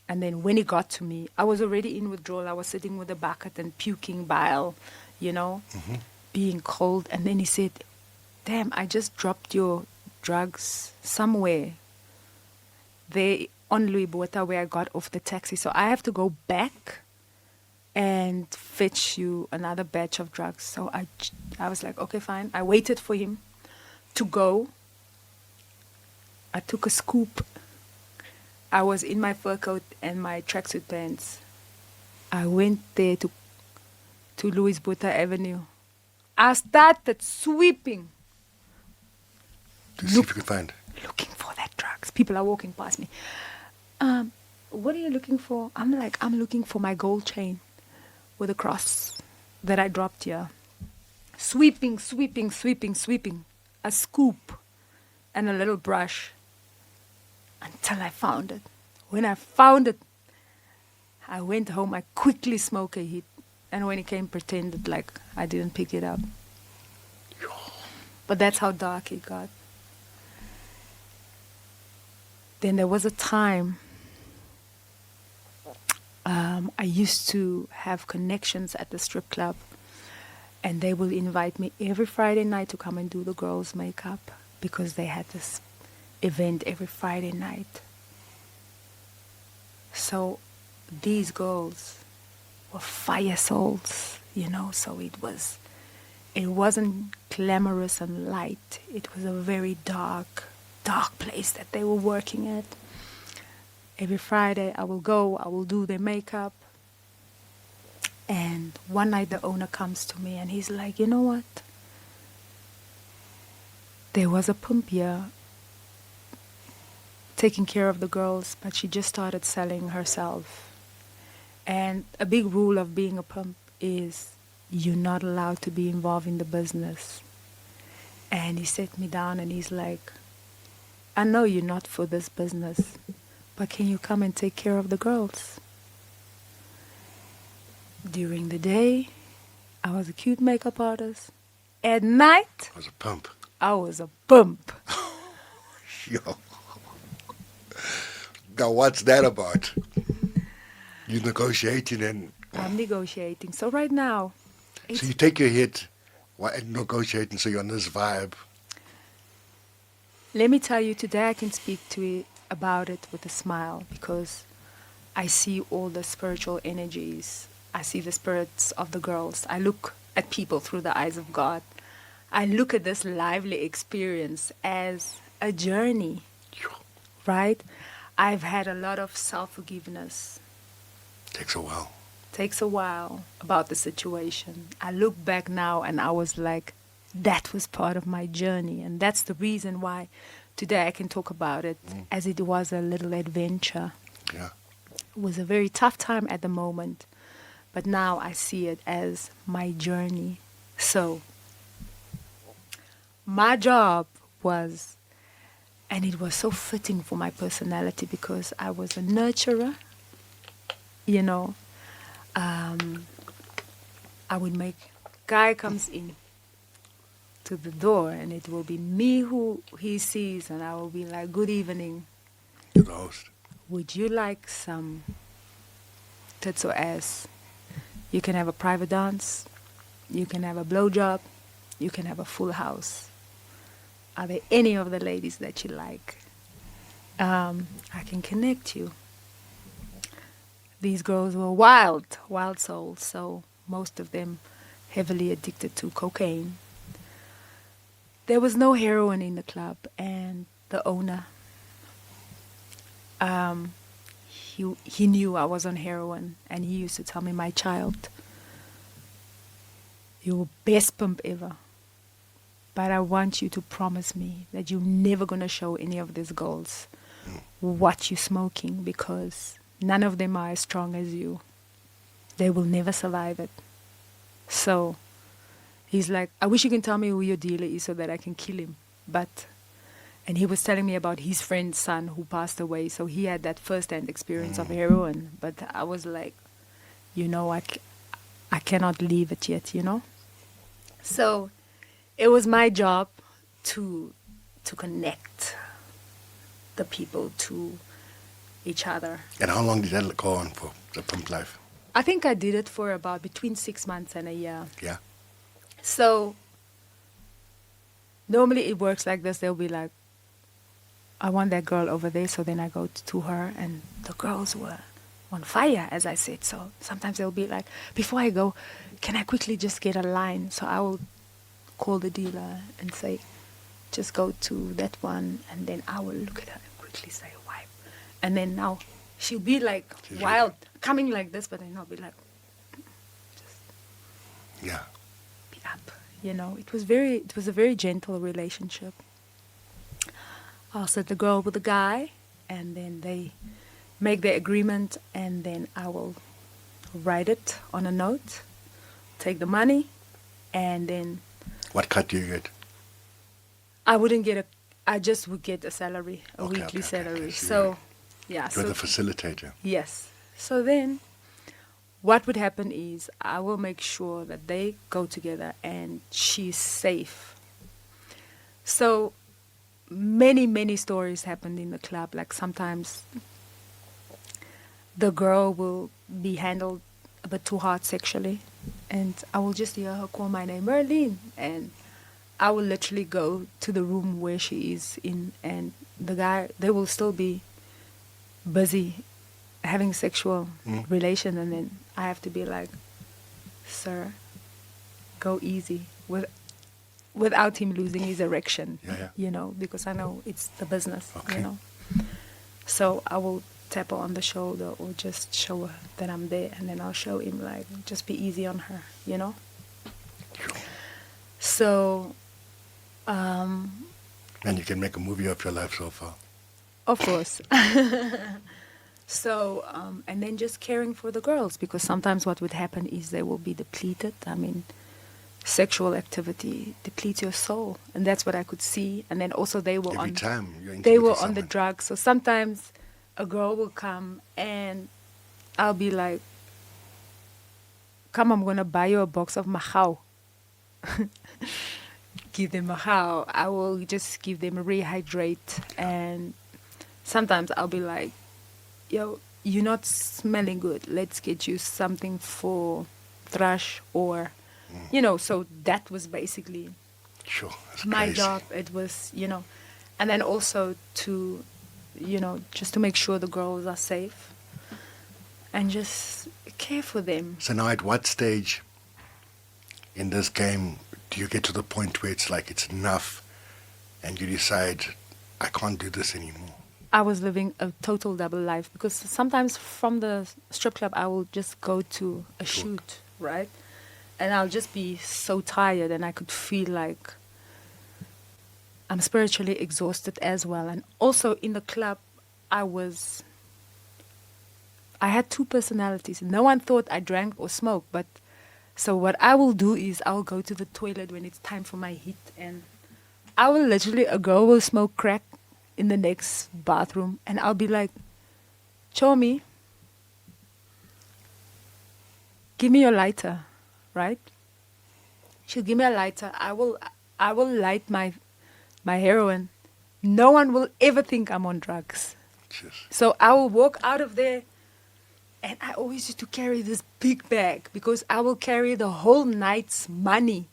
And then when he got to me, I was already in withdrawal. I was sitting with a bucket and puking bile, you know, being cold. And then he said, damn, I just dropped your drugs somewhere there on Louis Botha where I got off the taxi. So I have to go back and fetch you another batch of drugs. So I was like, okay, fine. I waited for him to go. I took a scoop. I was in my fur coat and my tracksuit pants. I went there to Louis Botha Avenue. I started sweeping. To see if you could find. Looking for that drugs. People are walking past me. What are you looking for? I'm like, I'm looking for my gold chain with a cross that I dropped here. Sweeping. A scoop and a little brush. Until I found it. When I found it, I went home. I quickly smoked a hit. And when it came, pretended like I didn't pick it up. But that's how dark it got. Then there was a time I used to have connections at the strip club. And they will invite me every Friday night to come and do the girls' makeup. Because they had this event every Friday night. So these girls were fire souls, you know, so it wasn't glamorous and light. It was a very dark place that they were working at. Every Friday I will go, I will do their makeup. And one night the owner comes to me and he's like, you know what? There was a pimp here taking care of the girls, but she just started selling herself. And a big rule of being a pimp is you're not allowed to be involved in the business. And he sat me down and he's like, I know you're not for this business, but can you come and take care of the girls? During the day, I was a cute makeup artist. At night, I was a pump. I was a pimp. Yo. Now, what's that about? You're negotiating and... I'm negotiating. So right now... So you take your hit while negotiating, so you're on this vibe. Let me tell you, today I can speak to it about it with a smile because I see all the spiritual energies. I see the spirits of the girls. I look at people through the eyes of God. I look at this lively experience as a journey, right? I've had a lot of self-forgiveness. Takes a while. Takes a while about the situation. I look back now and I was like, that was part of my journey. And that's the reason why today I can talk about it as it was a little adventure. Yeah. It was a very tough time at the moment. But now I see it as my journey. So my job was, and it was so fitting for my personality because I was a nurturer, you know. I would make, guy comes in to the door and it will be me who he sees and I will be like, good evening. You're the host. Would you like some tits or ass? You can have a private dance. You can have a blowjob. You can have a full house. Are there any of the ladies that you like? I can connect you. These girls were wild souls, so most of them heavily addicted to cocaine. There was no heroin in the club, and the owner, he knew I was on heroin, and he used to tell me, my child, you're best pimp ever, but I want you to promise me that you're never going to show any of these girls what you're smoking, because none of them are as strong as you. They will never survive it. So he's like, I wish you can tell me who your dealer is so that I can kill him. And he was telling me about his friend's son who passed away. So he had that first-hand experience of heroin. But I was like, I cannot leave it yet, So it was my job to connect the people to each other. And how long did that go on for, the pimp life? I think I did it for about between 6 months and a year. Yeah. So normally it works like this. They'll be like, I want that girl over there. So then I go to her, and the girls were on fire, as I said. So sometimes they'll be like, before I go, can I quickly just get a line? So I will call the dealer and say, just go to that one. And then I will look at her and quickly say, wipe. And then now she'll be like wild, coming like this, but then I'll be like, just be up. It was a very gentle relationship. I'll set the girl with the guy, and then they make their agreement, and then I will write it on a note, take the money, and then... What cut do you get? I just would get a salary, a weekly salary. So, yeah. You're the facilitator. Yes. So then, what would happen is I will make sure that they go together and she's safe. So, many stories happened in the club. Like sometimes the girl will be handled a bit too hard sexually, and I will just hear her call my name, Merlene, and I will literally go to the room where she is in, and the guy, they will still be busy having sexual relation, and then I have to be like, sir, go easy, without him losing his erection, because I know it's the business, So I will tap her on the shoulder or just show her that I'm there, and then I'll show him, like, just be easy on her, So... and you can make a movie of your life so far. Of course. So, and then just caring for the girls, because sometimes what would happen is they will be depleted. I mean, sexual activity depletes your soul, and that's what I could see. And then also they were on the drugs. So sometimes a girl will come and I'll be like, come, I'm going to buy you a box of mahau. Give them mahau. I will just give them a rehydrate. And sometimes I'll be like, yo, you're not smelling good. Let's get you something for thrush or, so that was basically my job. It was, and then also to, just to make sure the girls are safe and just care for them. So now at what stage in this game do you get to the point where it's like it's enough and you decide, I can't do this anymore? I was living a total double life, because sometimes from the strip club I will just go to a shoot, right? And I'll just be so tired, and I could feel like I'm spiritually exhausted as well. And also in the club, I had two personalities. No one thought I drank or smoked, but so what I will do is I'll go to the toilet when it's time for my hit, and I will literally, a girl will smoke crack in the next bathroom, and I'll be like, Chomi, give me your lighter, right? She'll give me a lighter. I will light my heroin. No one will ever think I'm on drugs. Jeez. So I will walk out of there, and I always used to carry this big bag, because I will carry the whole night's money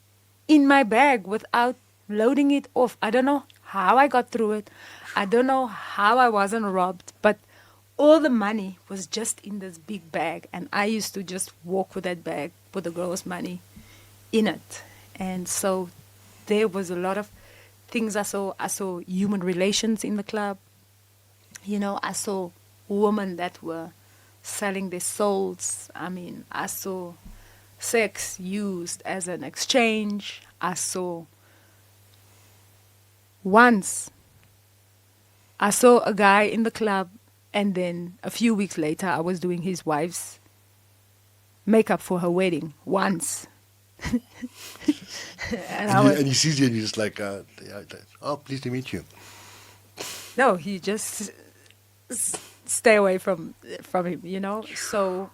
in my bag without loading it off. I don't know how I got through it. I don't know how I wasn't robbed, but all the money was just in this big bag, and I used to just walk with that bag with the girls' money in it. And so there was a lot of things I saw. I saw human relations in the club. You know, I saw women that were selling their souls. I mean, I saw sex used as an exchange. I saw once, I saw a guy in the club, and then a few weeks later, I was doing his wife's makeup for her wedding once. And he sees you and you're just like, oh, pleased to meet you. No, he just stay away from him, you know. So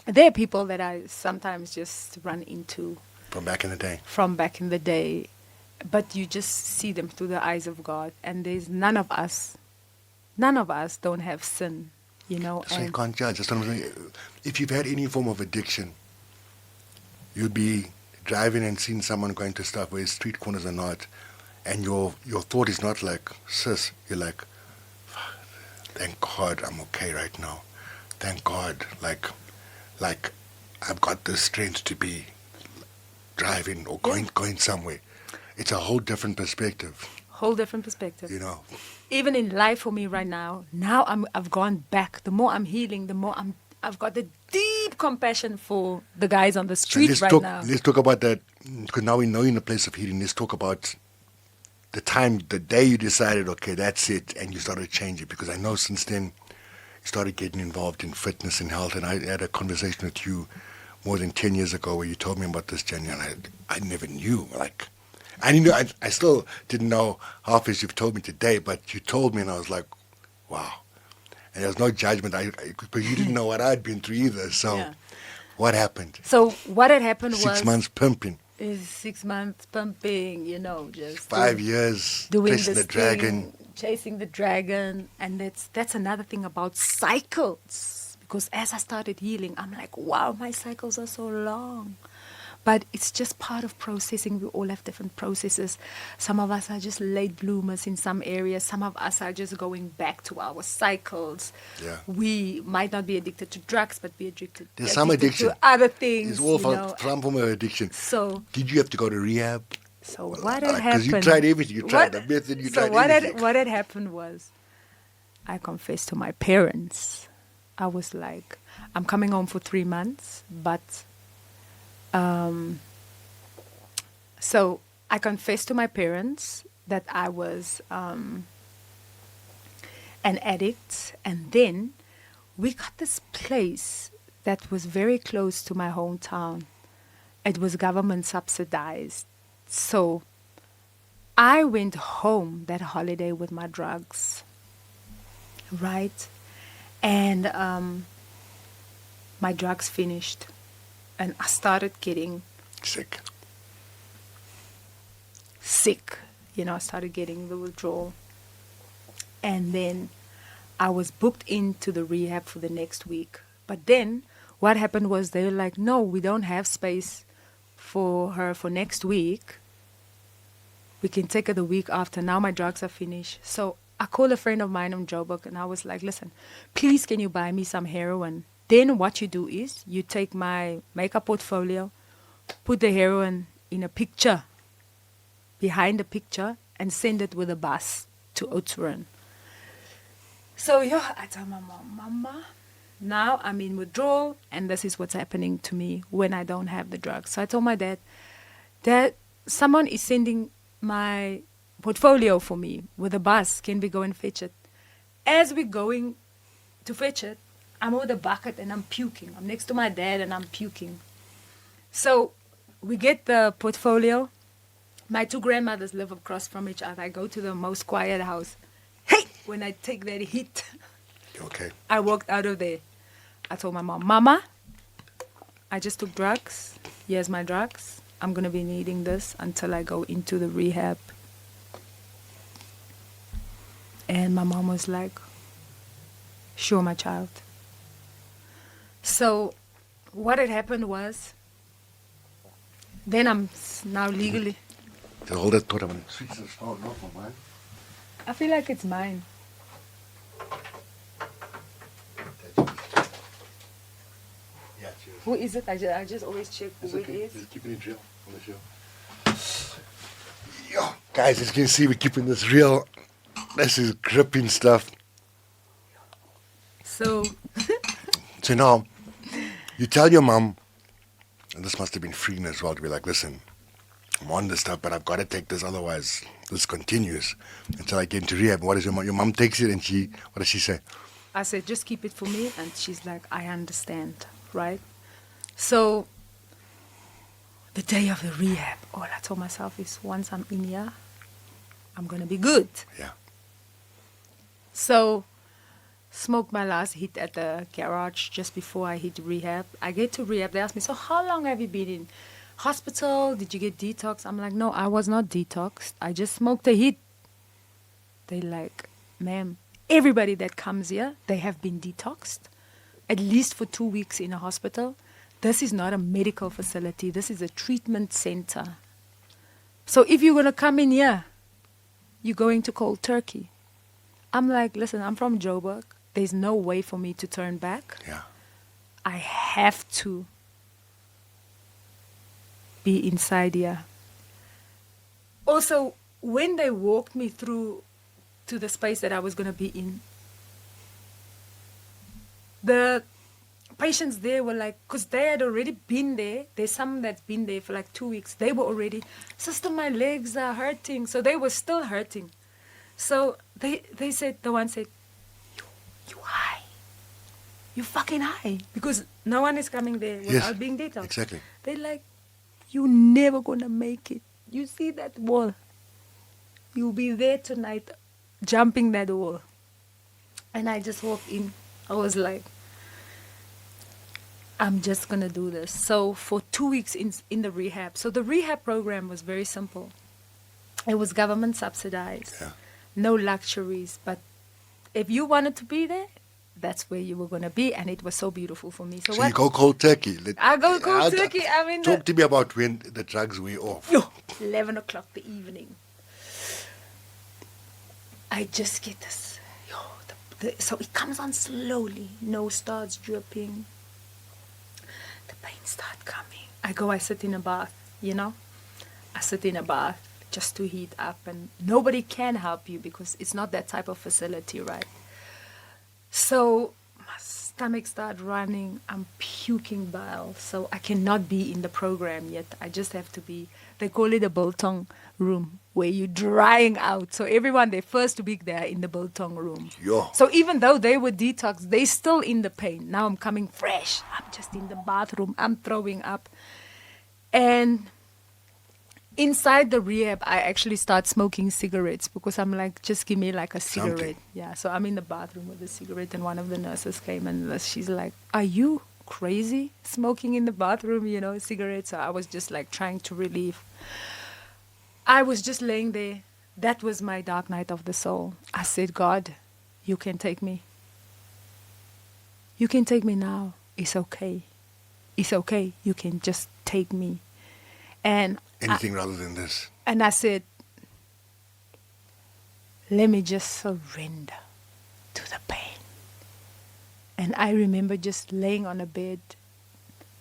there are people that I sometimes just run into From back in the day. But you just see them through the eyes of God, and there's none of us don't have sin, you know. So you can't judge. That's what I'm saying. If you've had any form of addiction, you'd be driving and seeing someone going to stuff where street corners are not, and your thought is not like, sis, you're like, thank God I'm okay right now. Thank God, like I've got the strength to be driving or going somewhere. It's a whole different perspective. Whole different perspective. You know. Even in life for me right now, I've gone back. The more I'm healing, the more I've got the deep compassion for the guys on the street now. Let's talk about that, because now we know you're in a place of healing. Let's talk about the day you decided, okay, that's it, and you started changing. Because I know since then you started getting involved in fitness and health, and I had a conversation with you more than 10 years ago where you told me about this journey, and I never knew, like, I still didn't know half as you've told me today, but you told me and I was like, wow. And there was no judgment, but you didn't know what I'd been through either. So what happened? So what had happened was 6 months pimping. 6 months pumping, you know, just 5 years doing chasing the dragon. Chasing the dragon. And that's another thing about cycles. Because as I started healing, I'm like, wow, my cycles are so long. But it's just part of processing. We all have different processes. Some of us are just late bloomers in some areas. Some of us are just going back to our cycles. Yeah. We might not be addicted to drugs, but be addicted some addiction to other things. It's all some form of addiction. So did you have to go to rehab? So what had happened? Because you tried everything. You tried the method. You tried everything. What had happened was, I confessed to my parents. I was like, I'm coming home for 3 months, but so I confessed to my parents that I was an addict, and then we got this place that was very close to my hometown. It was government subsidized. So I went home that holiday with my drugs, right? And my drugs finished. And I started getting sick. You know, I started getting the withdrawal. And then I was booked into the rehab for the next week. But then what happened was they were like, no, we don't have space for her for next week. We can take her the week after. Now my drugs are finished. So I called a friend of mine in Joburg, and I was like, listen, please can you buy me some heroin? Then what you do is you take my makeup portfolio, put the heroin in a picture, behind the picture, and send it with a bus to Oudtshoorn. So I told my mom, Mama, now I'm in withdrawal, and this is what's happening to me when I don't have the drugs. So I told my dad, Dad, someone is sending my portfolio for me with a bus. Can we go and fetch it? As we're going to fetch it, I'm with a bucket and I'm puking. I'm next to my dad and I'm puking. So we get the portfolio. My two grandmothers live across from each other. I go to the most quiet house. Hey, when I take that hit, okay. I walked out of there. I told my mom, Mama, I just took drugs. Here's my drugs. I'm going to be needing this until I go into the rehab. And my mom was like, sure, my child. So what had happened was, then I'm now legally... Just hold that thought. I'm going to switch this phone off for mine. I feel like it's mine. Yeah, cheers. Who is it? I just always check It's who okay. it is. Just keeping it real on the show. Yo, guys, as you can see, we're keeping this real. This is gripping stuff. So, So now, you tell your mom, and this must have been freeing as well, to be like, listen, I'm on this stuff, but I've got to take this, otherwise this continues until I get into rehab. What is your mom? Your mom takes it, and what does she say? I said, just keep it for me. And she's like, I understand, right? So, the day of the rehab, all I told myself is, once I'm in here, I'm going to be good. Yeah. So, smoked my last hit at the garage just before I hit rehab. I get to rehab. They ask me, so how long have you been in hospital? Did you get detox? I'm like, no, I was not detoxed. I just smoked a hit. They like, ma'am, everybody that comes here, they have been detoxed, at least for 2 weeks in a hospital. This is not a medical facility. This is a treatment center. So if you're going to come in here, you're going to cold turkey. I'm like, listen, I'm from Joburg. There's no way for me to turn back. Yeah. I have to be inside here. Also, when they walked me through to the space that I was going to be in, the patients there were like, because they had already been there. There's some that's been there for like 2 weeks. They were already, sister, my legs are hurting. So they were still hurting. So they said, the one said, you high. You fucking high. Because no one is coming there without being detoxed. Exactly. They're like, you never gonna make it. You see that wall? You'll be there tonight jumping that wall. And I just walked in. I was like, I'm just gonna do this. So for 2 weeks in the rehab. So the rehab program was very simple. It was government subsidized. Yeah. No luxuries, but if you wanted to be there, that's where you were going to be, and it was so beautiful for me. So you go cold turkey. I go cold turkey. I mean, talk to me about when the drugs were off. 11 o'clock the evening. I just get this. So it comes on slowly. Nose starts dripping. The pain starts coming. I sit in a bath, I sit in a bath just to heat up, and nobody can help you because it's not that type of facility, right? So my stomach started running. I'm puking bile, so I cannot be in the program yet. I just have to be, they call it a biltong room, where you're drying out. So everyone, their first week, they're in the biltong room. Yo. So even though they were detoxed, they still in the pain. Now I'm coming fresh. I'm just in the bathroom. I'm throwing up. And inside the rehab, I actually start smoking cigarettes because I'm like, just give me like a cigarette. Something. Yeah, so I'm in the bathroom with a cigarette, and one of the nurses came and she's like, are you crazy smoking in the bathroom, cigarettes? So I was just like trying to relieve. I was just laying there. That was my dark night of the soul. I said, God, you can take me. You can take me now. It's okay. It's okay. You can just take me. And Anything rather than this. And I said, let me just surrender to the pain. And I remember just laying on a bed,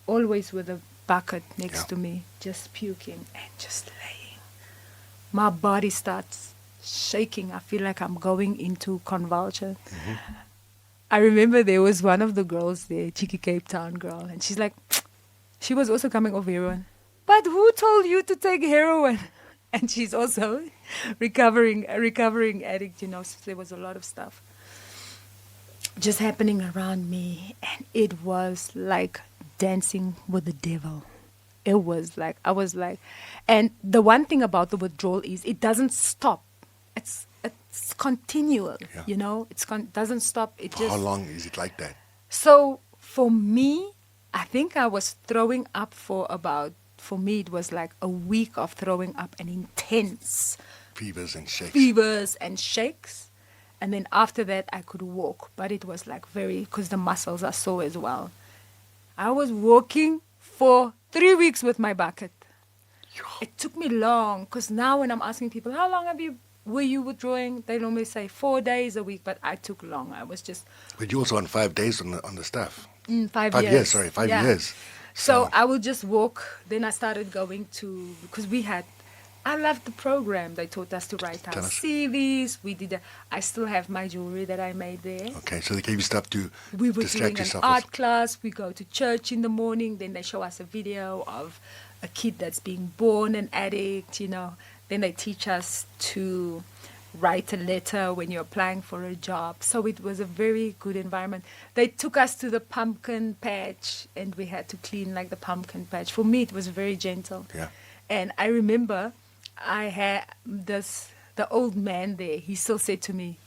always with a bucket next to me, just puking and just laying. My body starts shaking. I feel like I'm going into convulsion. Mm-hmm. I remember there was one of the girls there, cheeky Cape Town girl, and she's like, she was also coming off heroin. But who told you to take heroin? And she's also a recovering addict, so there was a lot of stuff just happening around me. And it was like dancing with the devil. It was like, I was like, and the one thing about the withdrawal is it doesn't stop. It's continual, it doesn't stop. It just. How long is it like that? So for me, I think I was throwing up for me, it was like a week of throwing up and intense fevers and shakes. And then after that, I could walk. But it was like because the muscles are sore as well. I was walking for 3 weeks with my bucket. It took me long, because now when I'm asking people, how long were you withdrawing? They normally say 4 days a week, but I took long. I was just But you also on 5 days on the staff. 5 5 years. years, sorry, 5 Yeah. years. So I would just walk. Then I started going to, because I loved the program. They taught us to write our Tell us. CVs. I still have my jewelry that I made there. Okay, so they gave you stuff to We were distract doing an yourself art with. class. We go to church in the morning. Then they show us a video of a kid that's being born an addict, Then they teach us to write a letter when you're applying for a job. So it was a very good environment. They took us to the pumpkin patch, and we had to clean like the pumpkin patch. For me, it was very gentle. Yeah. And I remember I had the old man there. He still said to me,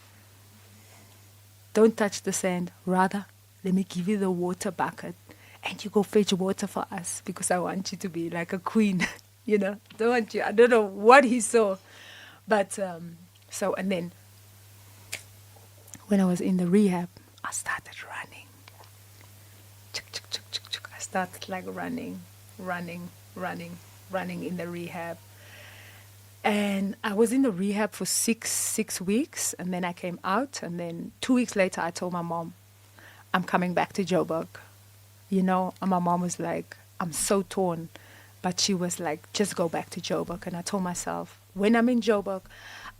"Don't touch the sand. Rather, let me give you the water bucket, and you go fetch water for us, because I want you to be like a queen." Don't want you. I don't know what he saw, but and then when I was in the rehab, I started running. I started like running in the rehab. And I was in the rehab for six weeks, and then I came out, and then 2 weeks later I told my mom, I'm coming back to Joburg. And my mom was like, I'm so torn. But she was like, just go back to Joburg. And I told myself, when I'm in Joburg,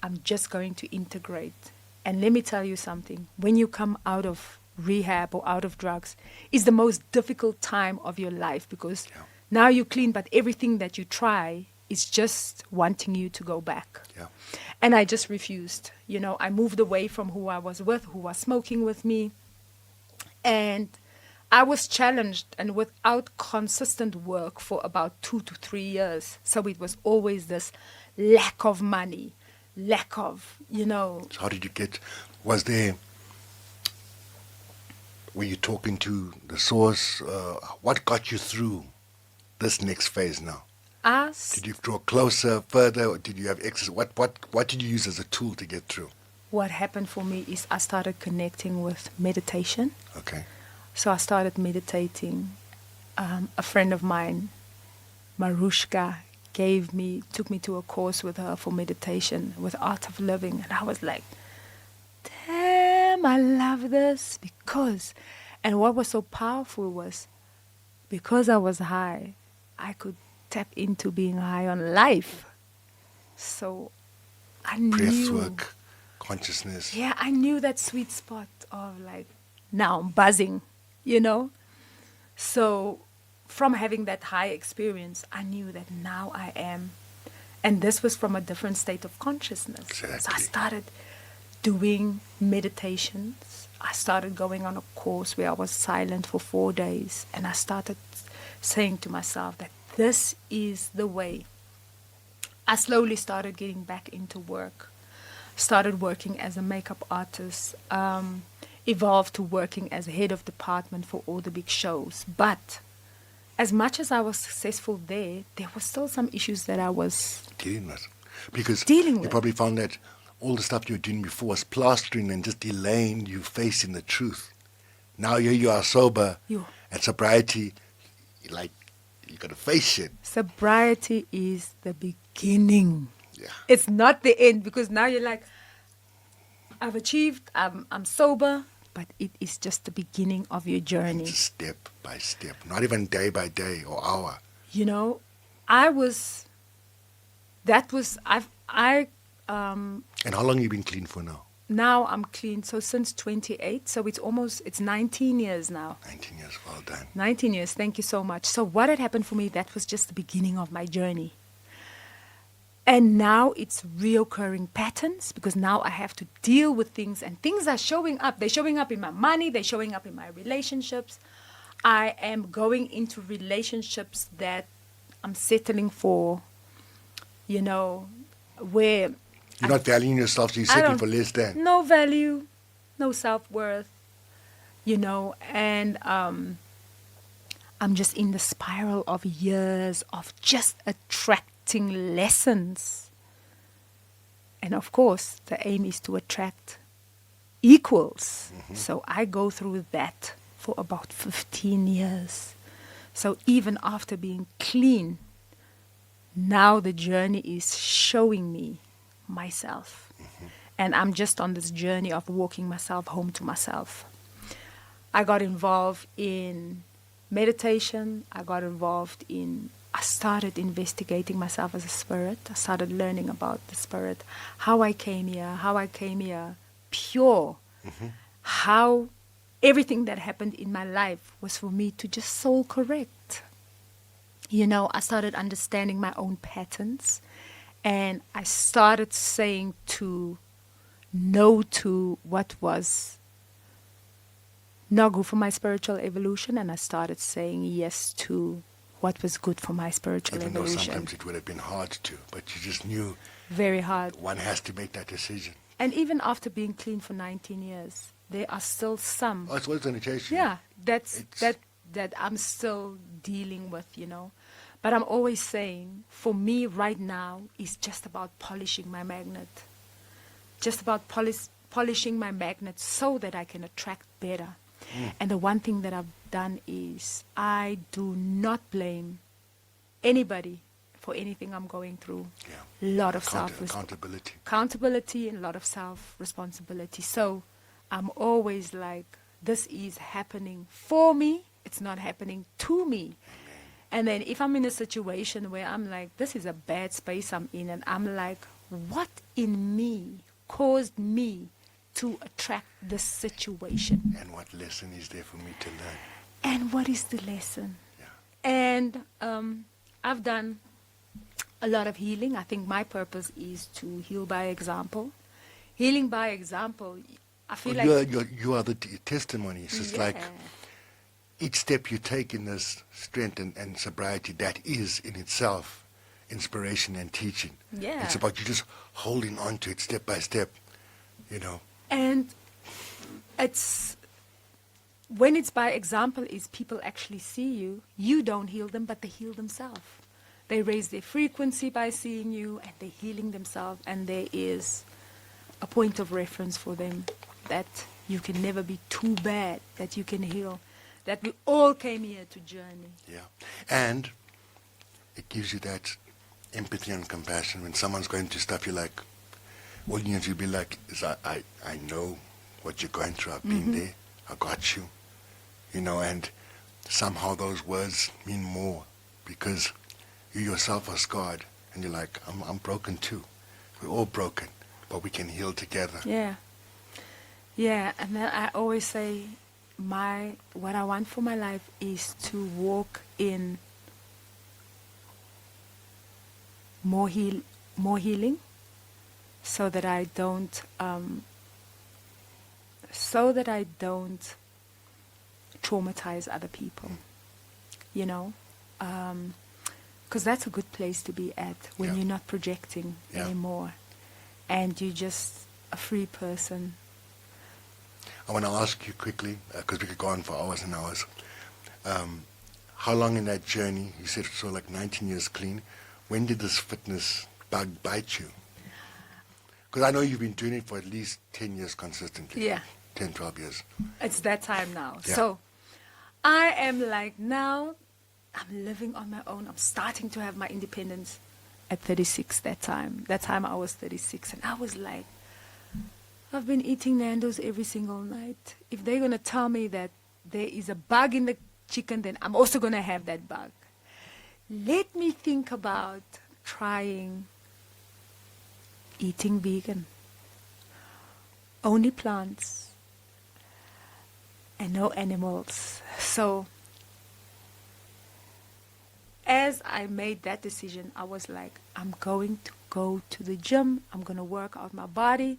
I'm just going to integrate. And let me tell you something. When you come out of rehab or out of drugs, it's the most difficult time of your life, because now you're clean, but everything that you try is just wanting you to go back. Yeah. And I just refused. I moved away from who I was with, who was smoking with me. And I was challenged and without consistent work for about 2 to 3 years. So it was always this lack of money, lack of, So how did you were you talking to the source? What got you through this next phase now? Did you draw closer, further, or did you have access? What did you use as a tool to get through? What happened for me is I started connecting with meditation. Okay. So I started meditating. A friend of mine, Marushka, took me to a course with her for meditation, with Art of Living. And I was like, damn, I love this. And what was so powerful was, because I was high, I could tap into being high on life. So I knew. Breathwork, consciousness. Yeah, I knew that sweet spot of like, now I'm buzzing, So from having that high experience, I knew that now I am. And this was from a different state of consciousness. Exactly. So I started doing meditations. I started going on a course where I was silent for 4 days. And I started saying to myself that this is the way. I slowly started getting back into work. Started working as a makeup artist. Evolved to working as head of department for all the big shows. But as much as I was successful there were still some issues that I was dealing with. Because dealing you with. probably found that all the stuff you were doing before was plastering and just delaying you facing the truth. Now here you are sober, and sobriety, like, you got to face shit. Sobriety is the beginning. Yeah. It's not the end, because now you're like, I've achieved, I'm sober, but it is just the beginning of your journey. Just step by step, not even day by day or hour. And how long have you been clean for now? Now I'm clean, so since 28, so it's 19 years now. 19 years, well done. 19 years, thank you so much. So what had happened for me, that was just the beginning of my journey. And now it's reoccurring patterns, because now I have to deal with things, and things are showing up. They're showing up in my money. They're showing up in my relationships. I am going into relationships that I'm settling for, where You're not valuing yourself, so you're settling for less than. No value, no self-worth, and I'm just in the spiral of years of just attracting lessons. And of course, the aim is to attract equals. Mm-hmm. So I go through that for about 15 years. So even after being clean, now the journey is showing me myself. And I'm just on this journey of walking myself home to myself. I got involved in meditation. I started investigating myself as a spirit. I started learning about the spirit, how I came here pure, how everything that happened in my life was for me to just soul correct. You know, I started understanding my own patterns, and I started saying no to what was not good for my spiritual evolution, and I started saying yes to what was good for my spiritual Even though evolution. sometimes it would have been hard to, but you just knew Very hard. one has to make that decision. And even after being clean for 19 years, there are still some. Oh, it's always going to chase you. Yeah, It's- that I'm still dealing with, you know. But I'm always saying, for me right now, it's just about polishing my magnet. Just about polishing my magnet so that I can attract better. And the one thing that I've done is I do not blame anybody for anything I'm going through. Yeah. A lot of Accountability. and a lot of self-responsibility. So I'm always like, this is happening for me. It's not happening to me. And then if I'm in a situation where I'm like, this is a bad space I'm in, and I'm like, what in me caused me to attract this situation? And what lesson is there for me to learn? And what is the lesson? Yeah. And I've done a lot of healing. I think my purpose is to heal by example. Healing by example, I feel like... You are the testimony. It's just like each step you take in this strength and sobriety, that is in itself inspiration and teaching. Yeah. It's about you just holding on to it step by step, you know. And when it's by example, is people actually see you. You don't heal them, but they heal themselves. They raise their frequency by seeing you, and they're healing themselves. And there is a point of reference for them that you can never be too bad, that you can heal, that we all came here to journey. Yeah. And it gives you that empathy and compassion. When someone's going through stuff, you're like, all you need to be like, is I know what you're going through. I've been there. I got you. You know, and somehow those words mean more because you yourself are scarred. And you're like, I'm broken too. We're all broken, but we can heal together. Yeah. Yeah, and then I always say what I want for my life is to walk in more healing, so that I don't traumatize other people, you know, because that's a good place to be at when you're not projecting anymore, and you're just a free person. I want to ask you quickly, because we could go on for hours and hours, how long in that journey, you said so like 19 years clean, when did this fitness bug bite you? Because I know you've been doing it for at least 10 years consistently. Yeah. 10, 12 years. It's that time now. Yeah. So I am like, now I'm living on my own. I'm starting to have my independence at 36 that time. That time I was 36. And I was like, I've been eating Nando's every single night. If they're going to tell me that there is a bug in the chicken, then I'm also going to have that bug. Let me think about trying eating vegan. Only plants and no animals. So as I made that decision, I was like, I'm going to go to the gym. I'm going to work out my body.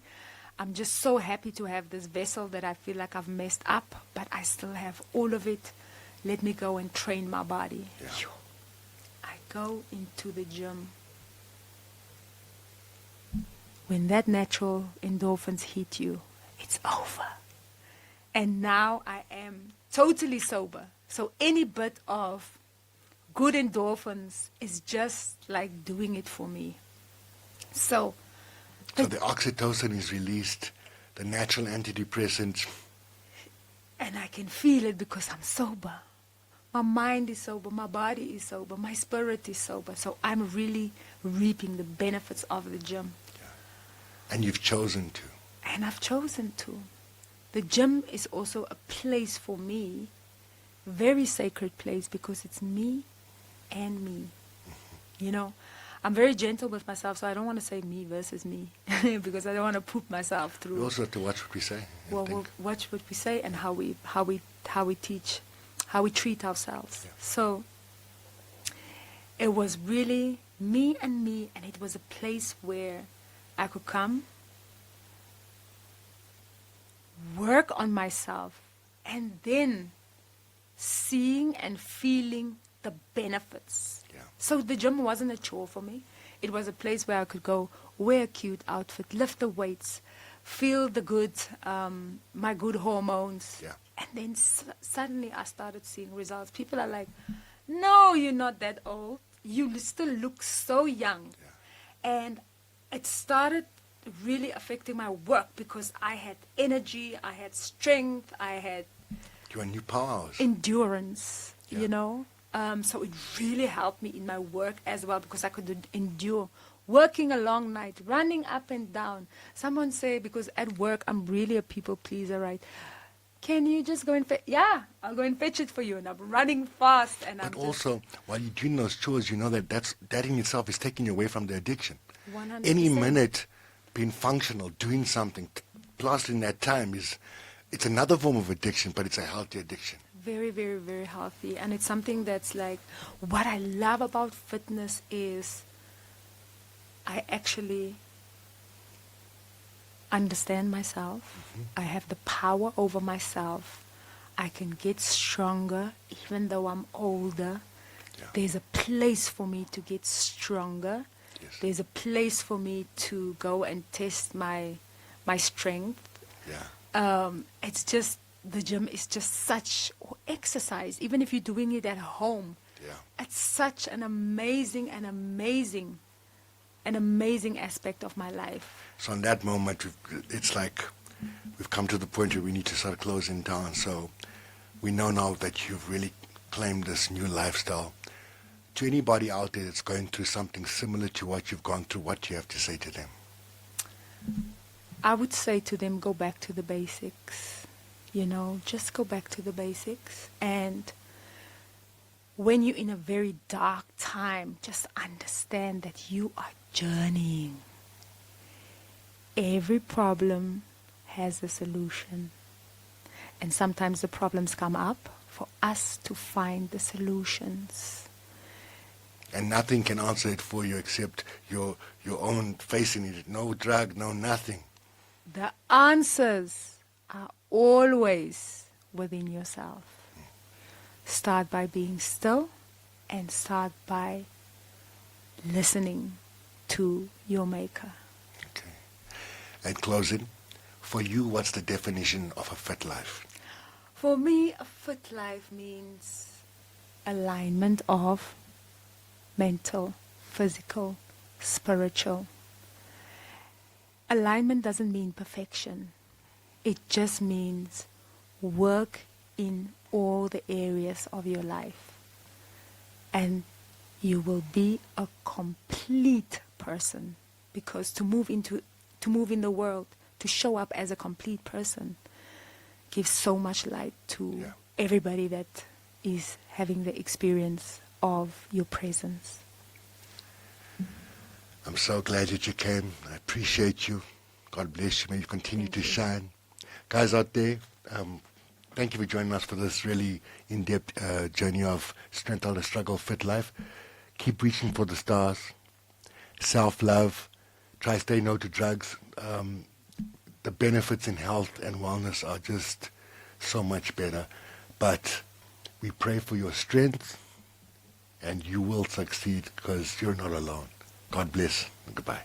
I'm just so happy to have this vessel that I feel like I've messed up, but I still have all of it. Let me go and train my body. Yeah. I go into the gym. When that natural endorphins hit you, it's over. And now I am totally sober. So any bit of good endorphins is just like doing it for me. So the oxytocin is released, the natural antidepressant. And I can feel it because I'm sober. My mind is sober, my body is sober, my spirit is sober. So I'm really reaping the benefits of the gym. And you've chosen to. And I've chosen to. The gym is also a place for me, very sacred place, because it's me and me. You know, I'm very gentle with myself, so I don't want to say me versus me, because I don't want to poop myself through. We also have to watch what we say. Well, we'll watch what we say and how we teach, how we treat ourselves. Yeah. So it was really me, and it was a place where I could come, work on myself, and then seeing and feeling the benefits. Yeah. So the gym wasn't a chore for me. It was a place where I could go, wear a cute outfit, lift the weights, feel the good, my good hormones. Yeah. And then suddenly I started seeing results. People are like, no, you're not that old. You still look so young. Yeah. And it started really affecting my work because I had energy, I had strength, I had You are new powers. endurance, Yeah. you know. So it really helped me in my work as well, because I could endure working a long night, running up and down. Someone say, because at work I'm really a people pleaser, right? Can you just go and fetch? Yeah, I'll go and fetch it for you. And I'm running fast. And But I'm also, while you're doing those chores, you know that in itself is taking you away from the addiction. 100%. Any minute being functional, doing something, plastering that time it's another form of addiction, but it's a healthy addiction. Very, very, very healthy. And it's something that's like, what I love about fitness is I actually understand myself. I have the power over myself. I can get stronger even though I'm older. Yeah. There's a place for me to get stronger. Yes. There's a place for me to go and test my strength. Yeah. It's just, the gym is just such exercise, even if you're doing it at home. Yeah. It's such an amazing aspect of my life. So in that moment, it's like we've come to the point where we need to start closing down. So we know now that you've really claimed this new lifestyle. To anybody out there that's going through something similar to what you've gone through, what do you have to say to them? I would say to them, go back to the basics. You know, just go back to the basics. And when you're in a very dark time, just understand that you are journeying. Every problem has a solution. And sometimes the problems come up for us to find the solutions. And nothing can answer it for you except your own facing it. No drug, no nothing. The answers are always within yourself. Start by being still and start by listening to your maker. Okay. And closing, for you, what's the definition of a fit life? For me, a fit life means alignment of mental, physical, spiritual. Alignment doesn't mean perfection. It just means work in all the areas of your life. And you will be a complete person, because to move in the world, to show up as a complete person gives so much light to everybody that is having the experience of your presence. I'm so glad that you came. I appreciate you. God bless you. May you continue to shine. Guys out there, thank you for joining us for this really in-depth journey of Strength Out of Struggle Fit Life. Keep reaching for the stars. Self-love. Try stay no to drugs. The benefits in health and wellness are just so much better. But we pray for your strength, and you will succeed because you're not alone. God bless and goodbye.